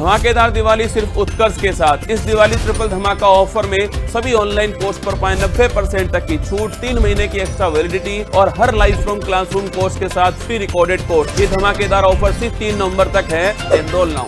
धमाकेदार दिवाली सिर्फ उत्कर्ष के साथ। इस दिवाली ट्रिपल धमाका ऑफर में सभी ऑनलाइन कोर्स पर पाएं 90% तक की छूट, 3 महीने की एक्स्ट्रा वैलिडिटी और हर लाइव फ्रॉम क्लासरूम कोर्स के साथ फ्री रिकॉर्डेड कोर्स। ये धमाकेदार ऑफर सिर्फ 3 नवंबर तक है। Enrol now.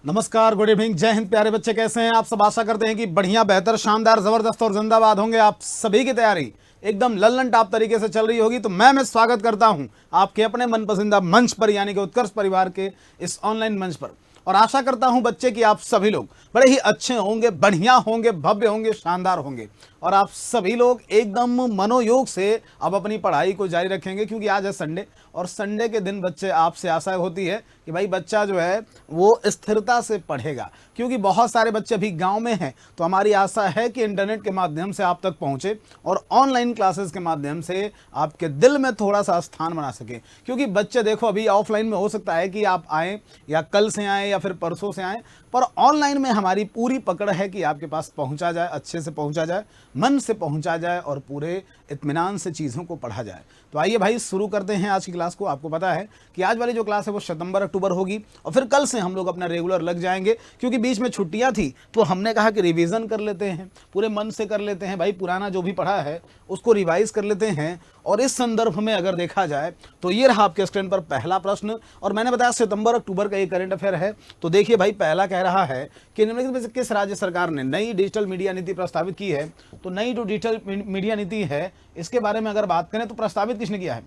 नमस्कार, गुड इवनिंग, जय हिंद। प्यारे बच्चे, कैसे हैं आप सब? आशा करते हैं कि बढ़िया, बेहतर, शानदार, जबरदस्त और जिंदाबाद होंगे। आप सभी की तैयारी एकदम लल्लन टाप तरीके से चल रही होगी। तो मैं स्वागत करता हूं आपके अपने मनपसंदीदा मंच पर, यानी कि उत्कर्ष परिवार के इस ऑनलाइन मंच पर। और आशा करता हूं बच्चे कि आप सभी लोग बड़े ही अच्छे होंगे, बढ़िया होंगे, भव्य होंगे, शानदार होंगे और आप सभी लोग एकदम मनोयोग से अब अपनी पढ़ाई को जारी रखेंगे, क्योंकि आज है संडे और संडे के दिन बच्चे आपसे आशा होती है कि भाई बच्चा जो है वो स्थिरता से पढ़ेगा, क्योंकि बहुत सारे बच्चे अभी गांव में हैं। तो हमारी आशा है कि इंटरनेट के माध्यम से आप तक पहुंचे और ऑनलाइन क्लासेस के माध्यम से आपके दिल में थोड़ा सा स्थान बना सके। क्योंकि बच्चे देखो, अभी ऑफलाइन में हो सकता है कि आप आएँ या कल से आएँ या फिर परसों से आएँ, पर ऑनलाइन में हमारी पूरी पकड़ है कि आपके पास पहुंचा जाए, अच्छे से पहुंचा जाए, मन से पहुंचा जाए और पूरे इत्मीनान से चीज़ों को पढ़ा जाए। तो आइए भाई शुरू करते हैं आज की क्लास को। आपको पता है कि आज वाली जो क्लास है वो सितंबर अक्टूबर होगी और फिर कल से हम लोग अपना रेगुलर लग जाएंगे, क्योंकि बीच में छुट्टियां थी तो हमने कहा कि रिवीजन कर लेते हैं, पूरे मन से कर लेते हैं भाई, पुराना जो भी पढ़ा है उसको रिवाइज कर लेते हैं। और इस संदर्भ में अगर देखा जाए तो ये रहा आपके स्क्रीन पर पहला प्रश्न, और मैंने बताया सितंबर अक्टूबर का ये करंट अफेयर है। तो देखिए भाई, पहला कह रहा है कि निम्नलिखित में से किस राज्य सरकार ने नई डिजिटल मीडिया नीति प्रस्तावित की है? तो नई जो डिजिटल मीडिया नीति है इसके बारे में अगर बात करें तो प्रस्तावित किसने किया है?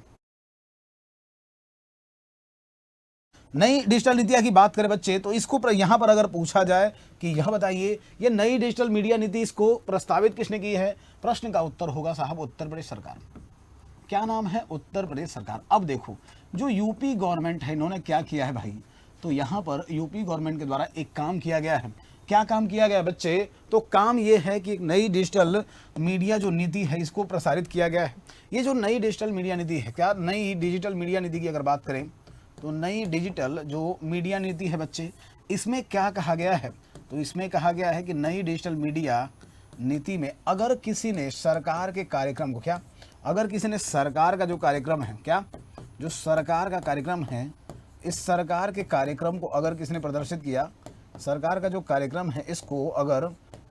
नई डिजिटल नीतियां की बात करें बच्चे, तो इसको यहाँ पर अगर पूछा जाए कि यह बताइए ये नई डिजिटल मीडिया नीति इसको प्रस्तावित किसने की है, प्रश्न का उत्तर होगा साहब उत्तर प्रदेश सरकार। क्या नाम है? उत्तर प्रदेश सरकार। अब देखो, जो यूपी गवर्नमेंट है इन्होंने क्या किया है भाई, तो यहाँ पर यूपी गवर्नमेंट के द्वारा एक काम किया गया है। क्या काम किया गया बच्चे? तो काम ये है कि एक नई डिजिटल मीडिया जो नीति है इसको प्रसारित किया गया है। ये जो नई डिजिटल मीडिया नीति है, क्या नई डिजिटल मीडिया नीति की अगर बात करें तो नई डिजिटल जो मीडिया नीति है बच्चे, इसमें क्या कहा गया है? तो इसमें कहा गया है कि नई डिजिटल मीडिया नीति में अगर किसी ने सरकार के कार्यक्रम को, क्या अगर किसी ने सरकार का जो कार्यक्रम है, क्या जो सरकार का कार्यक्रम है, इस सरकार के कार्यक्रम को अगर किसी ने प्रदर्शित किया, सरकार का जो कार्यक्रम है इसको अगर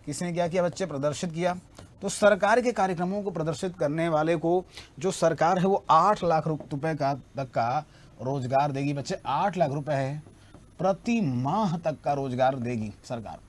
किसी ने क्या किया बच्चे? प्रदर्शित किया, तो सरकार के कार्यक्रमों को प्रदर्शित करने वाले को जो सरकार है वो 8 लाख रुपए का तक का रोजगार देगी बच्चे। 8 लाख रुपए प्रति माह तक का रोजगार देगी सरकार।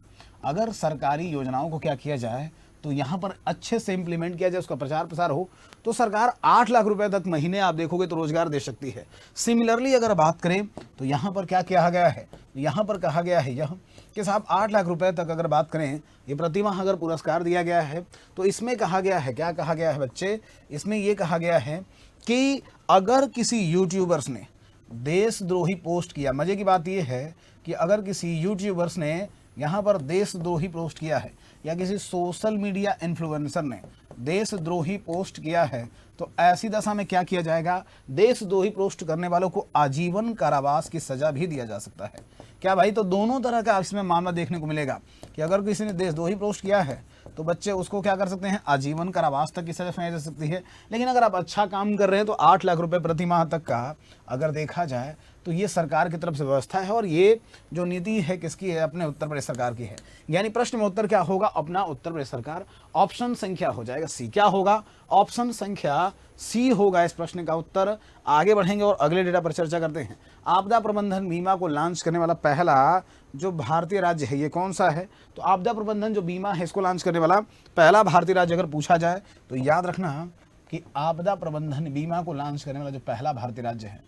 अगर सरकारी योजनाओं को क्या किया जाए तो यहाँ पर अच्छे से इम्प्लीमेंट किया जाए, उसका प्रचार प्रसार हो, तो सरकार 8 लाख रुपए तक महीने आप देखोगे तो रोजगार दे सकती है। सिमिलरली अगर बात करें तो यहाँ पर क्या कहा गया है? यहाँ पर कहा गया है यह कि साहब 8 लाख रुपए तक अगर बात करें, ये प्रतिमाह अगर पुरस्कार दिया गया है, तो इसमें कहा गया है, क्या कहा गया है बच्चे? इसमें ये कहा गया है कि अगर किसी यूट्यूबर्स ने देशद्रोही पोस्ट किया, मजे की बात यह है कि अगर किसी यूट्यूबर्स ने यहाँ पर देशद्रोही पोस्ट किया है या किसी सोशल मीडिया इन्फ्लुएंसर ने देशद्रोही पोस्ट किया है, तो ऐसी दशा में क्या किया जाएगा? देशद्रोही पोस्ट करने वालों को आजीवन कारावास की सजा भी दिया जा सकता है। क्या भाई? तो दोनों तरह का इसमें मामला देखने को मिलेगा कि अगर किसी ने देशद्रोही पोस्ट किया है तो बच्चे उसको क्या कर सकते हैं? आजीवन कारावास तक की सजा सुनाई जा सकती है। लेकिन अगर आप अच्छा काम कर रहे हैं तो 8 लाख रुपए प्रति माह तक का अगर देखा जाए तो ये सरकार की तरफ से व्यवस्था है, और ये जो नीति है किसकी है? अपने उत्तर प्रदेश सरकार की है। यानी प्रश्न में उत्तर क्या होगा? अपना उत्तर प्रदेश सरकार। ऑप्शन संख्या हो जाएगा सी। क्या होगा? ऑप्शन संख्या सी होगा इस प्रश्न का उत्तर। आगे बढ़ेंगे और अगले डेटा पर चर्चा करते हैं। आपदा प्रबंधन बीमा को लॉन्च करने वाला पहला जो भारतीय राज्य है ये कौन सा है? तो आपदा प्रबंधन जो बीमा है इसको लॉन्च करने वाला पहला भारतीय राज्य अगर पूछा जाए तो याद रखना कि आपदा प्रबंधन बीमा को लॉन्च करने वाला जो पहला भारतीय राज्य है,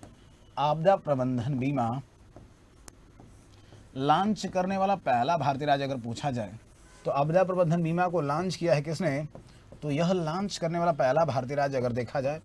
आपदा प्रबंधन बीमा लॉन्च करने वाला पहला भारतीय राज्य अगर पूछा जाए तो आपदा प्रबंधन बीमा को लॉन्च किया है किसने? तो यह लॉन्च करने वाला पहला भारतीय राज्य अगर देखा जाए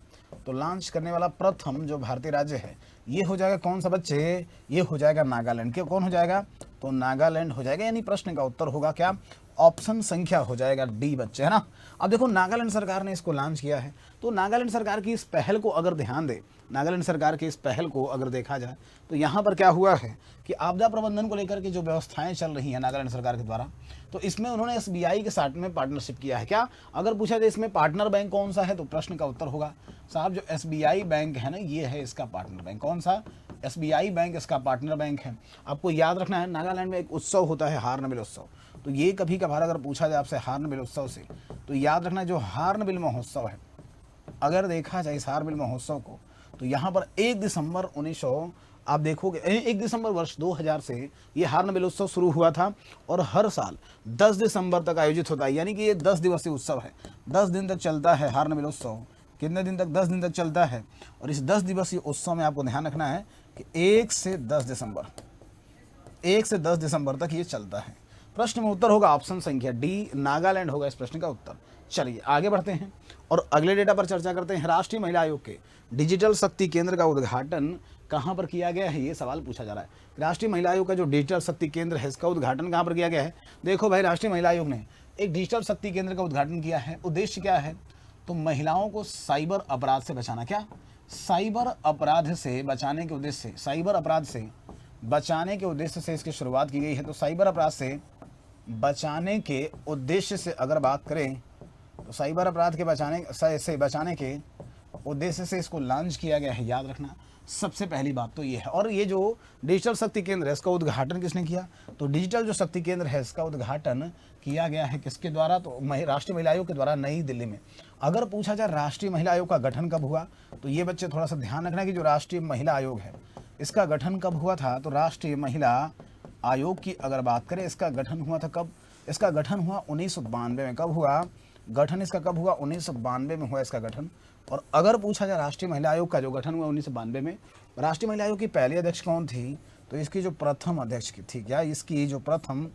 तो लॉन्च करने वाला प्रथम जो भारतीय राज्य है ये हो जाएगा कौन सा बच्चे? ये हो जाएगा नागालैंड। क्यों? कौन हो जाएगा? तो नागालैंड हो जाएगा। यानी प्रश्न का उत्तर होगा क्या? ऑप्शन संख्या हो जाएगा डी बच्चे, है ना। अब देखो नागालैंड सरकार ने इसको लॉन्च किया है, तो नागालैंड सरकार की इस पहल को अगर ध्यान दे, नागालैंड सरकार की इस पहल को अगर देखा जाए तो यहाँ पर क्या हुआ है कि आपदा प्रबंधन को लेकर के जो व्यवस्थाएं चल रही हैं नागालैंड सरकार के द्वारा, तो इसमें उन्होंने एसबीआई के साथ में पार्टनरशिप किया है। क्या अगर पूछा जाए इसमें पार्टनर बैंक कौन सा है, तो प्रश्न का उत्तर होगा साहब जो एसबीआई बैंक है ना, ये है इसका पार्टनर बैंक। कौन सा? एसबीआई बैंक इसका पार्टनर बैंक है। आपको याद रखना है नागालैंड में एक उत्सव होता है हार्नबिल उत्सव, तो ये कभी कभार अगर पूछा जाए आपसे हार्नबिल उत्सव से, तो याद रखना जो हार्नबिल महोत्सव है, अगर देखा जाए इस हार्नबिल महोत्सव को, तो यहाँ पर 1 दिसंबर 1900 आप देखोगे 1 दिसंबर वर्ष 2000 से ये हार्नबिल उत्सव शुरू हुआ था और हर साल 10 दिसंबर तक आयोजित होता है, यानी कि ये 10 दिवसीय उत्सव है। 10 दिन तक चलता है हार्नबिल उत्सव। कितने दिन तक? 10 दिन तक चलता है। और इस 10 दिवसीय उत्सव में आपको ध्यान रखना है कि 1 से 10 दिसंबर तक ये चलता है। प्रश्न में उत्तर होगा ऑप्शन संख्या डी, नागालैंड होगा इस प्रश्न का उत्तर। चलिए आगे बढ़ते हैं और अगले डेटा पर चर्चा करते हैं। राष्ट्रीय महिला आयोग के डिजिटल शक्ति केंद्र का उद्घाटन कहाँ पर किया गया है, ये सवाल पूछा जा रहा है। राष्ट्रीय महिला आयोग का जो डिजिटल शक्ति केंद्र है इसका उद्घाटन कहाँ पर किया गया है? देखो भाई, राष्ट्रीय महिला आयोग ने एक डिजिटल शक्ति केंद्र का उद्घाटन किया है। उद्देश्य क्या है? तो महिलाओं को साइबर अपराध से बचाना। क्या? साइबर अपराध से बचाने के उद्देश्य से, साइबर अपराध से बचाने के उद्देश्य से इसकी शुरुआत की गई है। तो साइबर अपराध से बचाने के उद्देश्य से अगर बात करें तो साइबर अपराध के बचाने के उद्देश्य से इसको लॉन्च किया गया है। याद रखना सबसे पहली बात तो ये है। और ये जो डिजिटल शक्ति केंद्र है इसका उद्घाटन किसने किया? तो डिजिटल जो शक्ति केंद्र है इसका उद्घाटन किया गया है किसके द्वारा? तो राष्ट्रीय महिला आयोग के द्वारा नई दिल्ली में। अगर पूछा जाए राष्ट्रीय महिला आयोग का गठन कब हुआ, तो ये बच्चे थोड़ा सा ध्यान रखना कि जो राष्ट्रीय महिला आयोग है इसका गठन कब हुआ था? तो राष्ट्रीय महिला आयोग की अगर बात करें इसका गठन हुआ था कब? इसका गठन हुआ 1992 में। कब हुआ गठन इसका? कब हुआ? 1992 में हुआ इसका गठन। और अगर पूछा जाए राष्ट्रीय महिला आयोग का जो गठन हुआ 1992 में, राष्ट्रीय महिला आयोग की पहली अध्यक्ष कौन थी? तो इसकी जो प्रथम अध्यक्ष थी, क्या इसकी जो प्रथम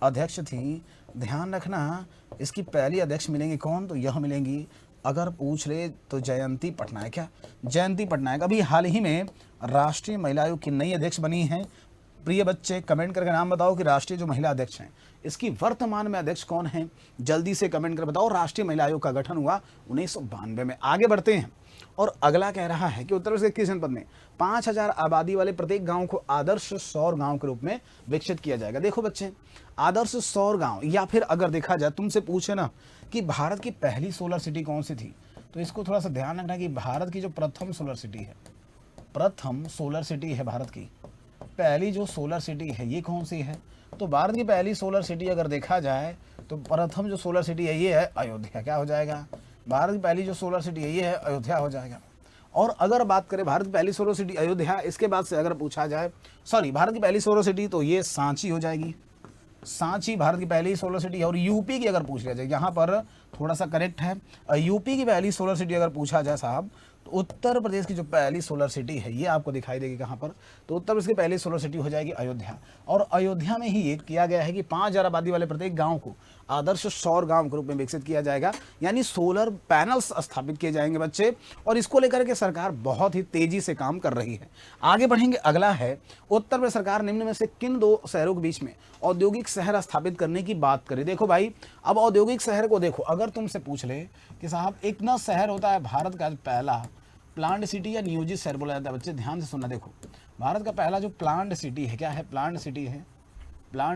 अध्यक्ष थी, ध्यान रखना इसकी पहली अध्यक्ष मिलेंगी कौन? तो यह मिलेंगी अगर पूछ ले तो जयंती पटनायक। क्या? जयंती पटनायक अभी हाल ही में राष्ट्रीय महिला आयोग की नई अध्यक्ष बनी है। प्रिय बच्चे कमेंट करके नाम बताओ कि राष्ट्रीय जो महिला अध्यक्ष हैं इसकी वर्तमान में अध्यक्ष कौन है, जल्दी से कमेंट कर बताओ। राष्ट्रीय महिला आयोग का गठन हुआ 1992 में। आगे बढ़ते हैं और अगला कह रहा है कि उत्तर प्रदेश के 21 जनपद में 5000 आबादी वाले प्रत्येक गांव को आदर्श सौर गांव के रूप में विकसित किया जाएगा। देखो बच्चे, आदर्श सौर गांव, या फिर अगर देखा जाए तुमसे पूछे ना कि भारत की पहली सोलर सिटी कौन सी थी, तो इसको थोड़ा सा ध्यान रखना कि भारत की जो प्रथम सोलर सिटी है भारत की पहली जो सोलर सिटी है ये कौन सी है? तो भारत की पहली सोलर सिटी अगर देखा जाए तो प्रथम जो सोलर सिटी है ये है अयोध्या। क्या हो जाएगा? भारत की पहली जो सोलर सिटी है ये है अयोध्या हो जाएगा। और अगर बात करें भारत की पहली सोलर सिटी अयोध्या, इसके बाद से अगर पूछा जाए भारत की पहली सोलर सिटी तो ये सांची हो जाएगी। सांची भारत की पहली सोलर सिटी है। और यूपी की अगर पूछ लिया जाए, यहाँ पर थोड़ा सा करेक्ट है, यूपी की पहली सोलर सिटी अगर पूछा जाए साहब, तो उत्तर प्रदेश की जो पहली सोलर सिटी है ये आपको दिखाई देगी कहाँ पर? तो उत्तर प्रदेश की पहली सोलर सिटी हो जाएगी अयोध्या। और अयोध्या में ही ये किया गया है कि 5000 आबादी वाले प्रत्येक गांव को आदर्श सौर गांव के रूप में विकसित किया जाएगा, यानी सोलर पैनल्स स्थापित किए जाएंगे बच्चे। और इसको लेकर के सरकार बहुत ही तेजी से काम कर रही है। आगे बढ़ेंगे, अगला है उत्तर प्रदेश सरकार निम्न में से किन 2 शहरों के बीच में औद्योगिक शहर स्थापित करने की बात करे? देखो भाई, अब औद्योगिक शहर को देखो, अगर तुमसे पूछ ले कि साहब एक ना शहर होता है भारत का पहला प्लांट सिटी या नियोजित शहर बोला जाता है। बच्चे ध्यान से सुनना, देखो भारत का पहला जो प्लांट सिटी है, क्या है? प्लांट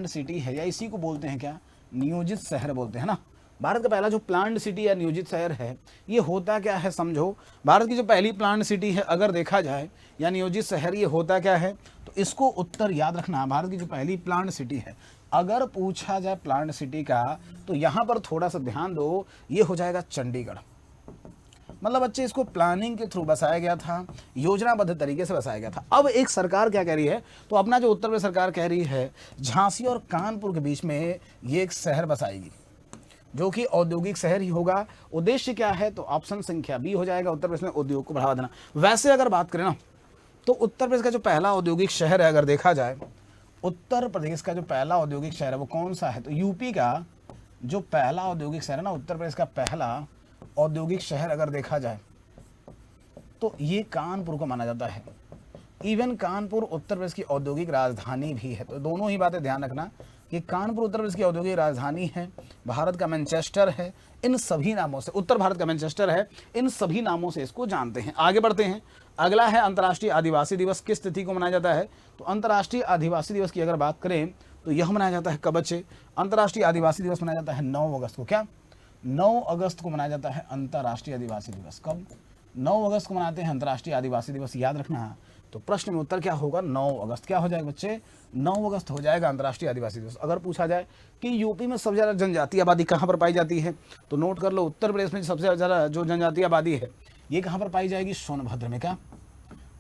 सिटी है या इसी को बोलते हैं क्या? नियोजित शहर बोलते हैं ना। भारत का पहला जो प्लांट सिटी या नियोजित शहर है ये होता क्या है समझो। भारत की जो पहली प्लांट सिटी है अगर देखा जाए या नियोजित शहर, ये होता क्या है? तो इसको उत्तर याद रखना, भारत की जो पहली प्लांट सिटी है अगर पूछा जाए प्लांट सिटी का, तो यहाँ पर थोड़ा सा ध्यान दो, ये हो जाएगा चंडीगढ़। मतलब बच्चे इसको प्लानिंग के थ्रू बसाया गया था, योजनाबद्ध तरीके से बसाया गया था। अब एक सरकार क्या कह रही है? तो अपना जो उत्तर प्रदेश सरकार कह रही है झांसी और कानपुर के बीच में ये एक शहर बसाएगी जो कि औद्योगिक शहर ही होगा। उद्देश्य क्या है? तो ऑप्शन संख्या बी हो जाएगा, उत्तर प्रदेश में उद्योग को बढ़ावा देना। वैसे अगर बात करें ना तो उत्तर प्रदेश का जो पहला औद्योगिक शहर है अगर देखा जाए, उत्तर प्रदेश का जो पहला औद्योगिक शहर है वो कौन सा है? तो यूपी का जो पहला औद्योगिक शहर है ना, उत्तर प्रदेश का पहला औद्योगिक शहर अगर देखा जाए तो ये कानपुर को माना जाता है। इवन कानपुर उत्तर प्रदेश की औद्योगिक राजधानी भी है। तो दोनों ही बातें ध्यान रखना कि कानपुर उत्तर प्रदेश की औद्योगिक राजधानी है, भारत का मैनचेस्टर है, इन सभी नामों से, उत्तर भारत का मैनचेस्टर है, इन सभी नामों से इसको जानते हैं। आगे बढ़ते हैं, अगला है अंतर्राष्ट्रीय आदिवासी दिवस किस तिथि को मनाया जाता है? तो अंतर्राष्ट्रीय आदिवासी दिवस की अगर बात करें तो यह मनाया जाता है कब बच्चे? अंतर्राष्ट्रीय आदिवासी दिवस मनाया जाता है 9 अगस्त को। क्या 9 अगस्त को मनाया जाता है अंतर्राष्ट्रीय आदिवासी दिवस? कब? 9 अगस्त को मनाते हैं अंतर्राष्ट्रीय आदिवासी दिवस, याद रखना। तो प्रश्न में उत्तर क्या होगा? 9 अगस्त। क्या हो जाएगा बच्चे? 9 अगस्त हो जाएगा अंतर्राष्ट्रीय आदिवासी दिवस। अगर पूछा जाए कि यूपी में सबसे ज़्यादा जनजातीय आबादी कहाँ पर पाई जाती है, तो नोट कर लो, उत्तर प्रदेश में सबसे ज़्यादा जो जनजातीय आबादी है ये कहाँ पर पाई जाएगी? सोनभद्र में। क्या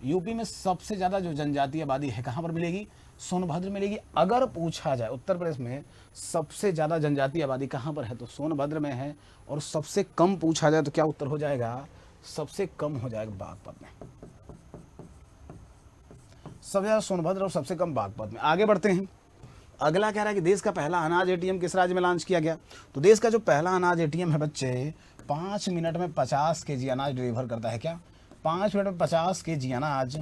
यूपी में सबसे ज़्यादा जो जनजातीय आबादी है कहाँ पर मिलेगी? सोनभद्र मिलेगी। अगर पूछा जाए उत्तर प्रदेश में सबसे ज़्यादा जनजातीय आबादी कहाँ पर है, तो सोनभद्र में है। और सबसे कम पूछा जाए तो क्या उत्तर हो जाएगा? सबसे कम हो जाएगा बागपत में। सबसे ज़्यादा सोनभद्र और सबसे कम बागपत में। आगे बढ़ते हैं, अगला कह रहा है कि देश का पहला अनाज एटीएम किस राज्य में लॉन्च किया गया? तो देश का जो पहला अनाज एटीएम है बच्चे 5 मिनट में 50 केजी अनाज डिलीवर करता है। क्या 5 मिनट में 50 केजी अनाज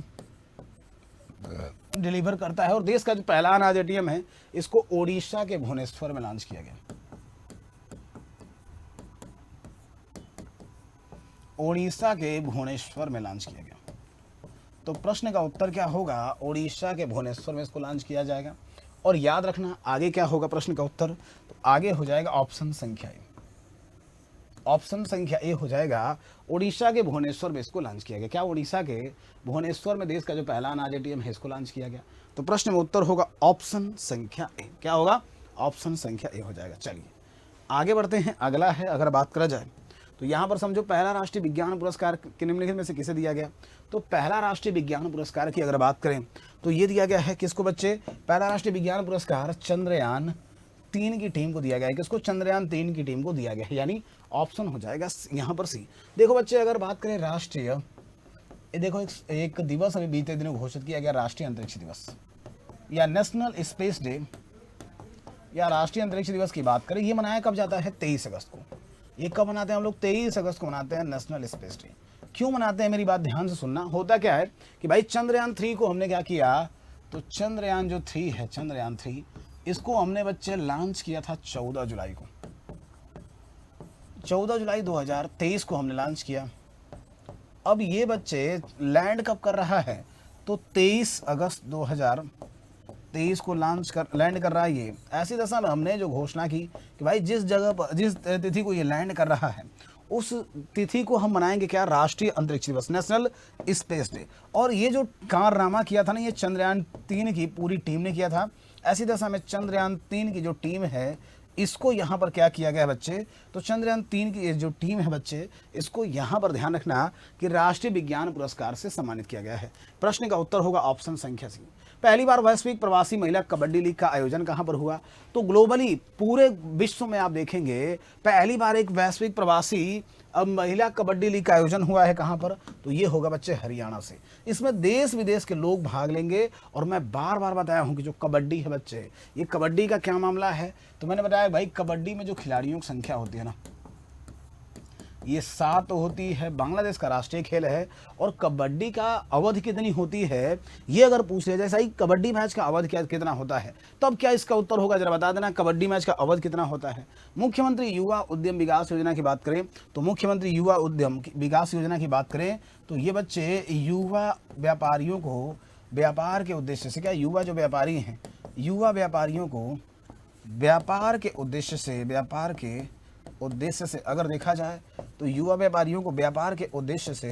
डिलीवर करता है? और देश का जो पहला अनाज एटीएम है इसको ओडिशा के भुवनेश्वर में लॉन्च किया गया। ओडिशा के भुवनेश्वर में लॉन्च किया गया। तो प्रश्न का उत्तर क्या होगा? ओडिशा के भुवनेश्वर में इसको लॉन्च किया जाएगा। और याद रखना आगे क्या होगा प्रश्न का उत्तर? तो आगे हो जाएगा ऑप्शन संख्या ए। ऑप्शन संख्या ए हो जाएगा, ओडिशा के भुवनेश्वर में इसको लॉन्च किया गया। क्या ओडिशा के भुवनेश्वर में देश का जो पहला अनाज एटीएम है इसको लॉन्च किया गया? तो प्रश्न में उत्तर होगा ऑप्शन संख्या ए। क्या होगा? ऑप्शन संख्या ए हो जाएगा। चलिए आगे बढ़ते हैं, अगला है अगर बात करा जाए तो यहाँ पर समझो पहला राष्ट्रीय विज्ञान पुरस्कार निम्नलिखित में से किसे दिया गया? तो पहला राष्ट्रीय विज्ञान पुरस्कार की अगर बात करें तो ये दिया गया है किसको बच्चे? पहला राष्ट्रीय विज्ञान पुरस्कार चंद्रयान 3 की टीम को दिया गया है। किसको? चंद्रयान 3 की टीम को दिया गया है, यानी ऑप्शन हो जाएगा यहाँ पर सी। देखो बच्चे अगर बात करें राष्ट्रीय, ये देखो एक दिवस अभी बीते दिनों घोषित किया गया, राष्ट्रीय अंतरिक्ष दिवस या नेशनल स्पेस डे या राष्ट्रीय अंतरिक्ष दिवस की बात करें, ये मनाया कब जाता है? 23 अगस्त को। ये कब मनाते हैं हम लोग? 23 अगस्त को मनाते हैं नेशनल स्पेस डे। क्यों मनाते हैं मेरी बात ध्यान से सुनना। होता क्या है कि भाई चंद्रयान 3 को हमने क्या किया, तो चंद्रयान जो 3 है, चंद्रयान 3 इसको हमने बच्चे लॉन्च किया था 14 जुलाई को। 14 जुलाई 2023 को हमने लॉन्च किया। अब ये बच्चे लैंड कब कर रहा है? तो 23 अगस्त 2023 को लैंड कर रहा है। ये ऐसी दशा में हमने जो घोषणा की कि भाई जिस जगह पर जिस तिथि को ये लैंड कर रहा है उस तिथि को हम मनाएंगे क्या? राष्ट्रीय अंतरिक्ष दिवस, नेशनल स्पेस डे। और ये जो कारनामा किया था ना, ये चंद्रयान 3 की पूरी टीम ने किया था। ऐसी दशा में चंद्रयान 3 की जो टीम है इसको यहाँ पर क्या किया गया बच्चे? तो चंद्रयान 3 की जो टीम है बच्चे इसको यहाँ पर ध्यान रखना कि राष्ट्रीय विज्ञान पुरस्कार से सम्मानित किया गया है। प्रश्न का उत्तर होगा ऑप्शन संख्या सी। पहली बार वैश्विक प्रवासी महिला कबड्डी लीग का आयोजन कहाँ पर हुआ? तो ग्लोबली पूरे विश्व में आप देखेंगे पहली बार एक वैश्विक प्रवासी महिला कबड्डी लीग का आयोजन हुआ है। कहाँ पर? तो ये होगा बच्चे हरियाणा से। इसमें देश विदेश के लोग भाग लेंगे। और मैं बार बार बताया हूँ कि जो कबड्डी है बच्चे, ये कबड्डी का क्या मामला है? तो मैंने बताया भाई कबड्डी में जो खिलाड़ियों की संख्या होती है ना, ये 7 होती है। बांग्लादेश का राष्ट्रीय खेल है। और कबड्डी का अवधि कितनी होती है ये अगर पूछ लिया जाए, सही कबड्डी मैच का अवधि कितना होता है, तब क्या इसका उत्तर होगा? जरा बता देना, कबड्डी मैच का अवधि कितना होता है? मुख्यमंत्री युवा उद्यम विकास योजना की बात करें तो मुख्यमंत्री युवा उद्यम विकास योजना की बात करें तो ये बच्चे युवा व्यापारियों को व्यापार के उद्देश्य से, क्या युवा जो व्यापारी हैं, युवा व्यापारियों को व्यापार के उद्देश्य से अगर देखा जाए तो युवा व्यापारियों को व्यापार के उद्देश्य से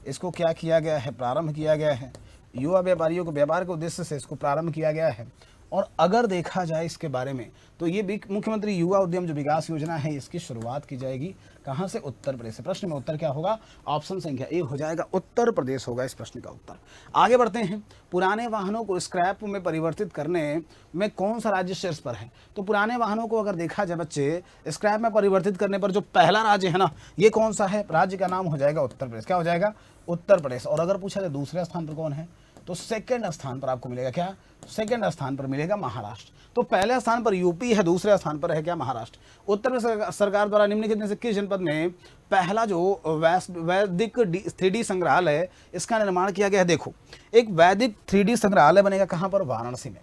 इसको क्या किया गया है? प्रारंभ किया गया है। युवा व्यापारियों को व्यापार के उद्देश्य से इसको प्रारंभ किया गया है। और अगर देखा जाए इसके बारे में तो ये मुख्यमंत्री युवा उद्यम जो विकास योजना है इसकी शुरुआत की जाएगी कहाँ से? उत्तर प्रदेश से। प्रश्न में उत्तर क्या होगा? ऑप्शन संख्या ए हो जाएगा, उत्तर प्रदेश होगा इस प्रश्न का उत्तर। आगे बढ़ते हैं, पुराने वाहनों को स्क्रैप में परिवर्तित करने में कौन सा राज्य शीर्ष पर है? तो पुराने वाहनों को अगर देखा जाए बच्चे स्क्रैप में परिवर्तित करने पर जो पहला राज्य है ना, ये कौन सा है? राज्य का नाम हो जाएगा उत्तर प्रदेश। क्या हो जाएगा? उत्तर प्रदेश। और अगर पूछा जाए दूसरे स्थान पर कौन है, तो सेकंड स्थान पर आपको मिलेगा क्या? सेकंड स्थान पर मिलेगा महाराष्ट्र। तो पहले स्थान पर यूपी है, दूसरे स्थान पर है क्या? महाराष्ट्र। उत्तर प्रदेश सरकार द्वारा निम्नलिखित में से किस जनपद में पहला जो वैदिक 3D संग्रहालय है इसका निर्माण किया गया है? देखो एक वैदिक 3D संग्रहालय बनेगा कहाँ पर? वाराणसी में।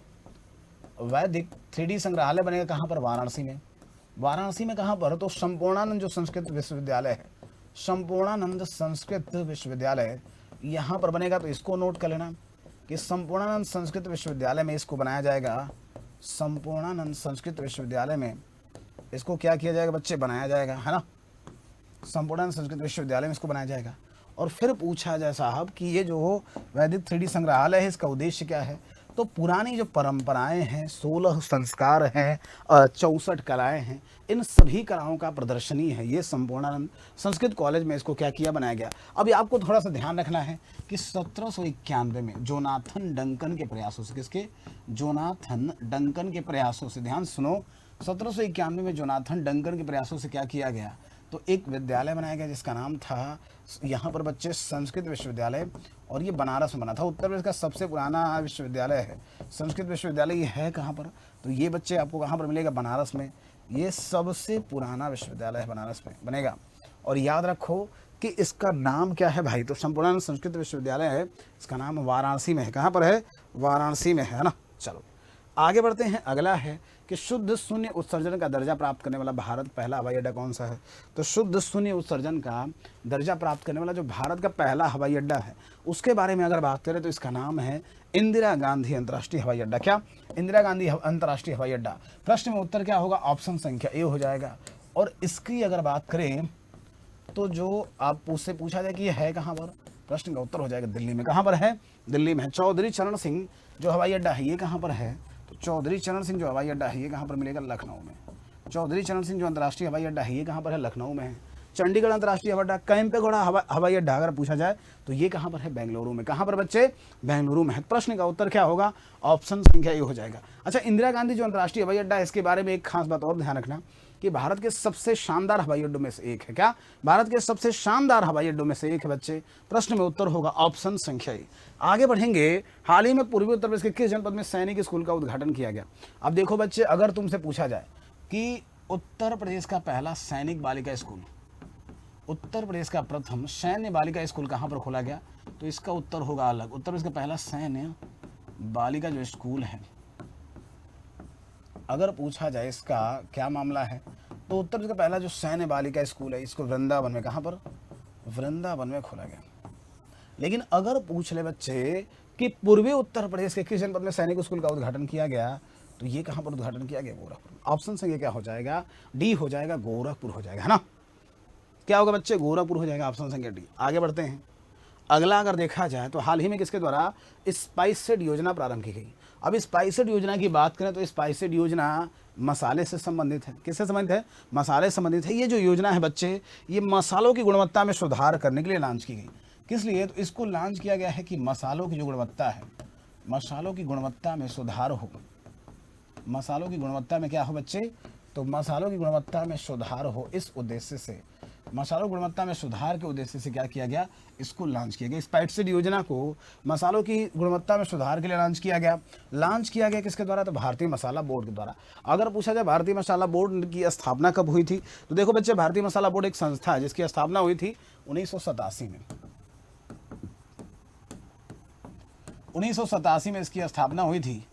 वैदिक 3D संग्रहालय बनेगा कहाँ पर? वाराणसी में। वाराणसी में कहाँ पर? तो संपूर्णानंद जो संस्कृत विश्वविद्यालय है, संपूर्णानंद संस्कृत विश्वविद्यालय यहाँ पर बनेगा। तो इसको नोट कर लेना कि संपूर्णानंद संस्कृत विश्वविद्यालय में इसको बनाया जाएगा। संपूर्णानंद संस्कृत विश्वविद्यालय में इसको क्या किया जाएगा बच्चे? बनाया जाएगा, है ना। संपूर्णानंद संस्कृत विश्वविद्यालय में इसको बनाया जाएगा। और फिर पूछा जाए साहब कि ये जो वैदिक 3D संग्रहालय है इसका उद्देश्य क्या है? तो पुरानी जो परंपराएं हैं, 16 संस्कार हैं, 64 कलाएं हैं, इन सभी कलाओं का प्रदर्शनी है ये संपूर्णानंद संस्कृत कॉलेज में इसको क्या किया? बनाया गया। अभी आपको थोड़ा सा ध्यान रखना है कि 1791 में जोनाथन डंकन के प्रयासों से, किसके? जोनाथन डंकन के प्रयासों से, ध्यान सुनो, 1791 में जोनाथन डंकन के प्रयासों से क्या किया गया? तो एक विद्यालय बनाया गया जिसका नाम था यहाँ पर बच्चे संस्कृत विश्वविद्यालय, और ये बनारस में बना था। उत्तर प्रदेश का सबसे पुराना विश्वविद्यालय है संस्कृत विश्वविद्यालय। ये है कहाँ पर? तो ये बच्चे आपको कहाँ पर मिलेगा? बनारस में। ये सबसे पुराना विश्वविद्यालय है, बनारस में बनेगा। और याद रखो कि इसका नाम क्या है भाई? तो संपूर्णानंद संस्कृत विश्वविद्यालय है, इसका नाम वाराणसी में है। कहाँ पर है? वाराणसी में है ना। चलो आगे बढ़ते हैं। अगला है कि शुद्ध शून्य उत्सर्जन का दर्जा प्राप्त करने वाला भारत पहला हवाई अड्डा कौन सा है? तो शुद्ध शून्य उत्सर्जन का दर्जा प्राप्त करने वाला जो भारत का पहला हवाई अड्डा है उसके बारे में अगर बात करें तो इसका नाम है इंदिरा गांधी अंतर्राष्ट्रीय हवाई अड्डा। क्या? इंदिरा गांधी अंतर्राष्ट्रीय हवाई अड्डा। प्रश्न में उत्तर क्या होगा? ऑप्शन संख्या ए हो जाएगा। और इसकी अगर बात करें तो जो आप उससे पूछा जाए कि ये है कहाँ पर, प्रश्न का उत्तर हो जाएगा दिल्ली में। कहाँ पर है? दिल्ली में है। चौधरी चरण सिंह जो हवाई अड्डा है ये कहाँ पर है? तो चौधरी चरण सिंह जो हवाई अड्डा है ये कहाँ पर मिलेगा? लखनऊ में। चौधरी चरण सिंह जो अंतर्राष्ट्रीय हवाई अड्डा है ये कहाँ पर है? लखनऊ में है। चंडीगढ़ अंतर्राष्ट्रीय हवाई अड्डा, कैंपेगौड़ा हवाई अड्डा अगर पूछा जाए तो ये कहाँ पर है? बेंगलुरु में। कहाँ पर बच्चे? बेंगलुरु में है। प्रश्न का उत्तर क्या होगा? ऑप्शन संख्या ए हो जाएगा। अच्छा, इंदिरा गांधी जो अंतर्राष्ट्रीय हवाई अड्डा है इसके बारे में एक खास बात और ध्यान रखना कि भारत के सबसे शानदार हवाई अड्डों में से एक है। क्या? भारत के सबसे शानदार हवाई अड्डों में से एक है बच्चे। प्रश्न में उत्तर होगा ऑप्शन संख्या ए। आगे बढ़ेंगे। हाल ही में पूर्वी उत्तर प्रदेश के किस जनपद में सैनिक स्कूल का उद्घाटन किया गया? अब देखो बच्चे, अगर तुमसे पूछा जाए कि उत्तर प्रदेश का पहला सैनिक बालिका स्कूल, उत्तर प्रदेश का प्रथम सैन्य बालिका स्कूल कहाँ पर खोला गया? तो इसका उत्तर होगा अलग। उत्तर प्रदेश का पहला सैन्य बालिका जो स्कूल है, अगर पूछा जाए इसका क्या मामला है तो उत्तर प्रदेश का पहला जो सैन्य बालिका स्कूल है इसको वृंदावन में, कहाँ पर? वृंदावन में खोला गया। लेकिन अगर पूछ ले बच्चे कि पूर्वी उत्तर प्रदेश के किस जनपद में सैनिक स्कूल का उद्घाटन किया गया, तो ये कहाँ पर उद्घाटन किया गया? गोरखपुर। ऑप्शन से ये क्या हो जाएगा? डी हो जाएगा, गोरखपुर हो जाएगा, है ना। क्या होगा बच्चे? गोरखपुर हो जाएगा, ऑप्शन संख्या डी। आगे बढ़ते हैं। अगला अगर देखा जाए तो हाल ही में किसके द्वारा स्पाइसजेट योजना प्रारंभ की गई? अब स्पाइसजेट योजना की बात करें तो स्पाइसजेट योजना मसाले से संबंधित है। किससे संबंधित है? मसाले से संबंधित है। ये जो योजना है बच्चे, ये मसालों की गुणवत्ता में सुधार करने के लिए लॉन्च की गई। किस लिए? तो इसको लॉन्च किया गया है कि मसालों की जो गुणवत्ता है, मसालों की गुणवत्ता में सुधार हो। मसालों की गुणवत्ता में क्या हो बच्चे? तो मसालों की गुणवत्ता में सुधार हो, इस उद्देश्य से, मसालों की गुणवत्ता में सुधार के उद्देश्य से क्या किया गया? इसको लॉन्च किया गया। स्पाइसजेट योजना को मसालों की गुणवत्ता में सुधार के लिए लॉन्च किया गया। लॉन्च किया गया किसके द्वारा? तो भारतीय मसाला बोर्ड के द्वारा। अगर पूछा जाए भारतीय मसाला बोर्ड की स्थापना कब हुई थी, तो देखो बच्चे, भारतीय मसाला बोर्ड एक संस्था है जिसकी स्थापना हुई थी 1987 में। 1987 में इसकी स्थापना हुई थी।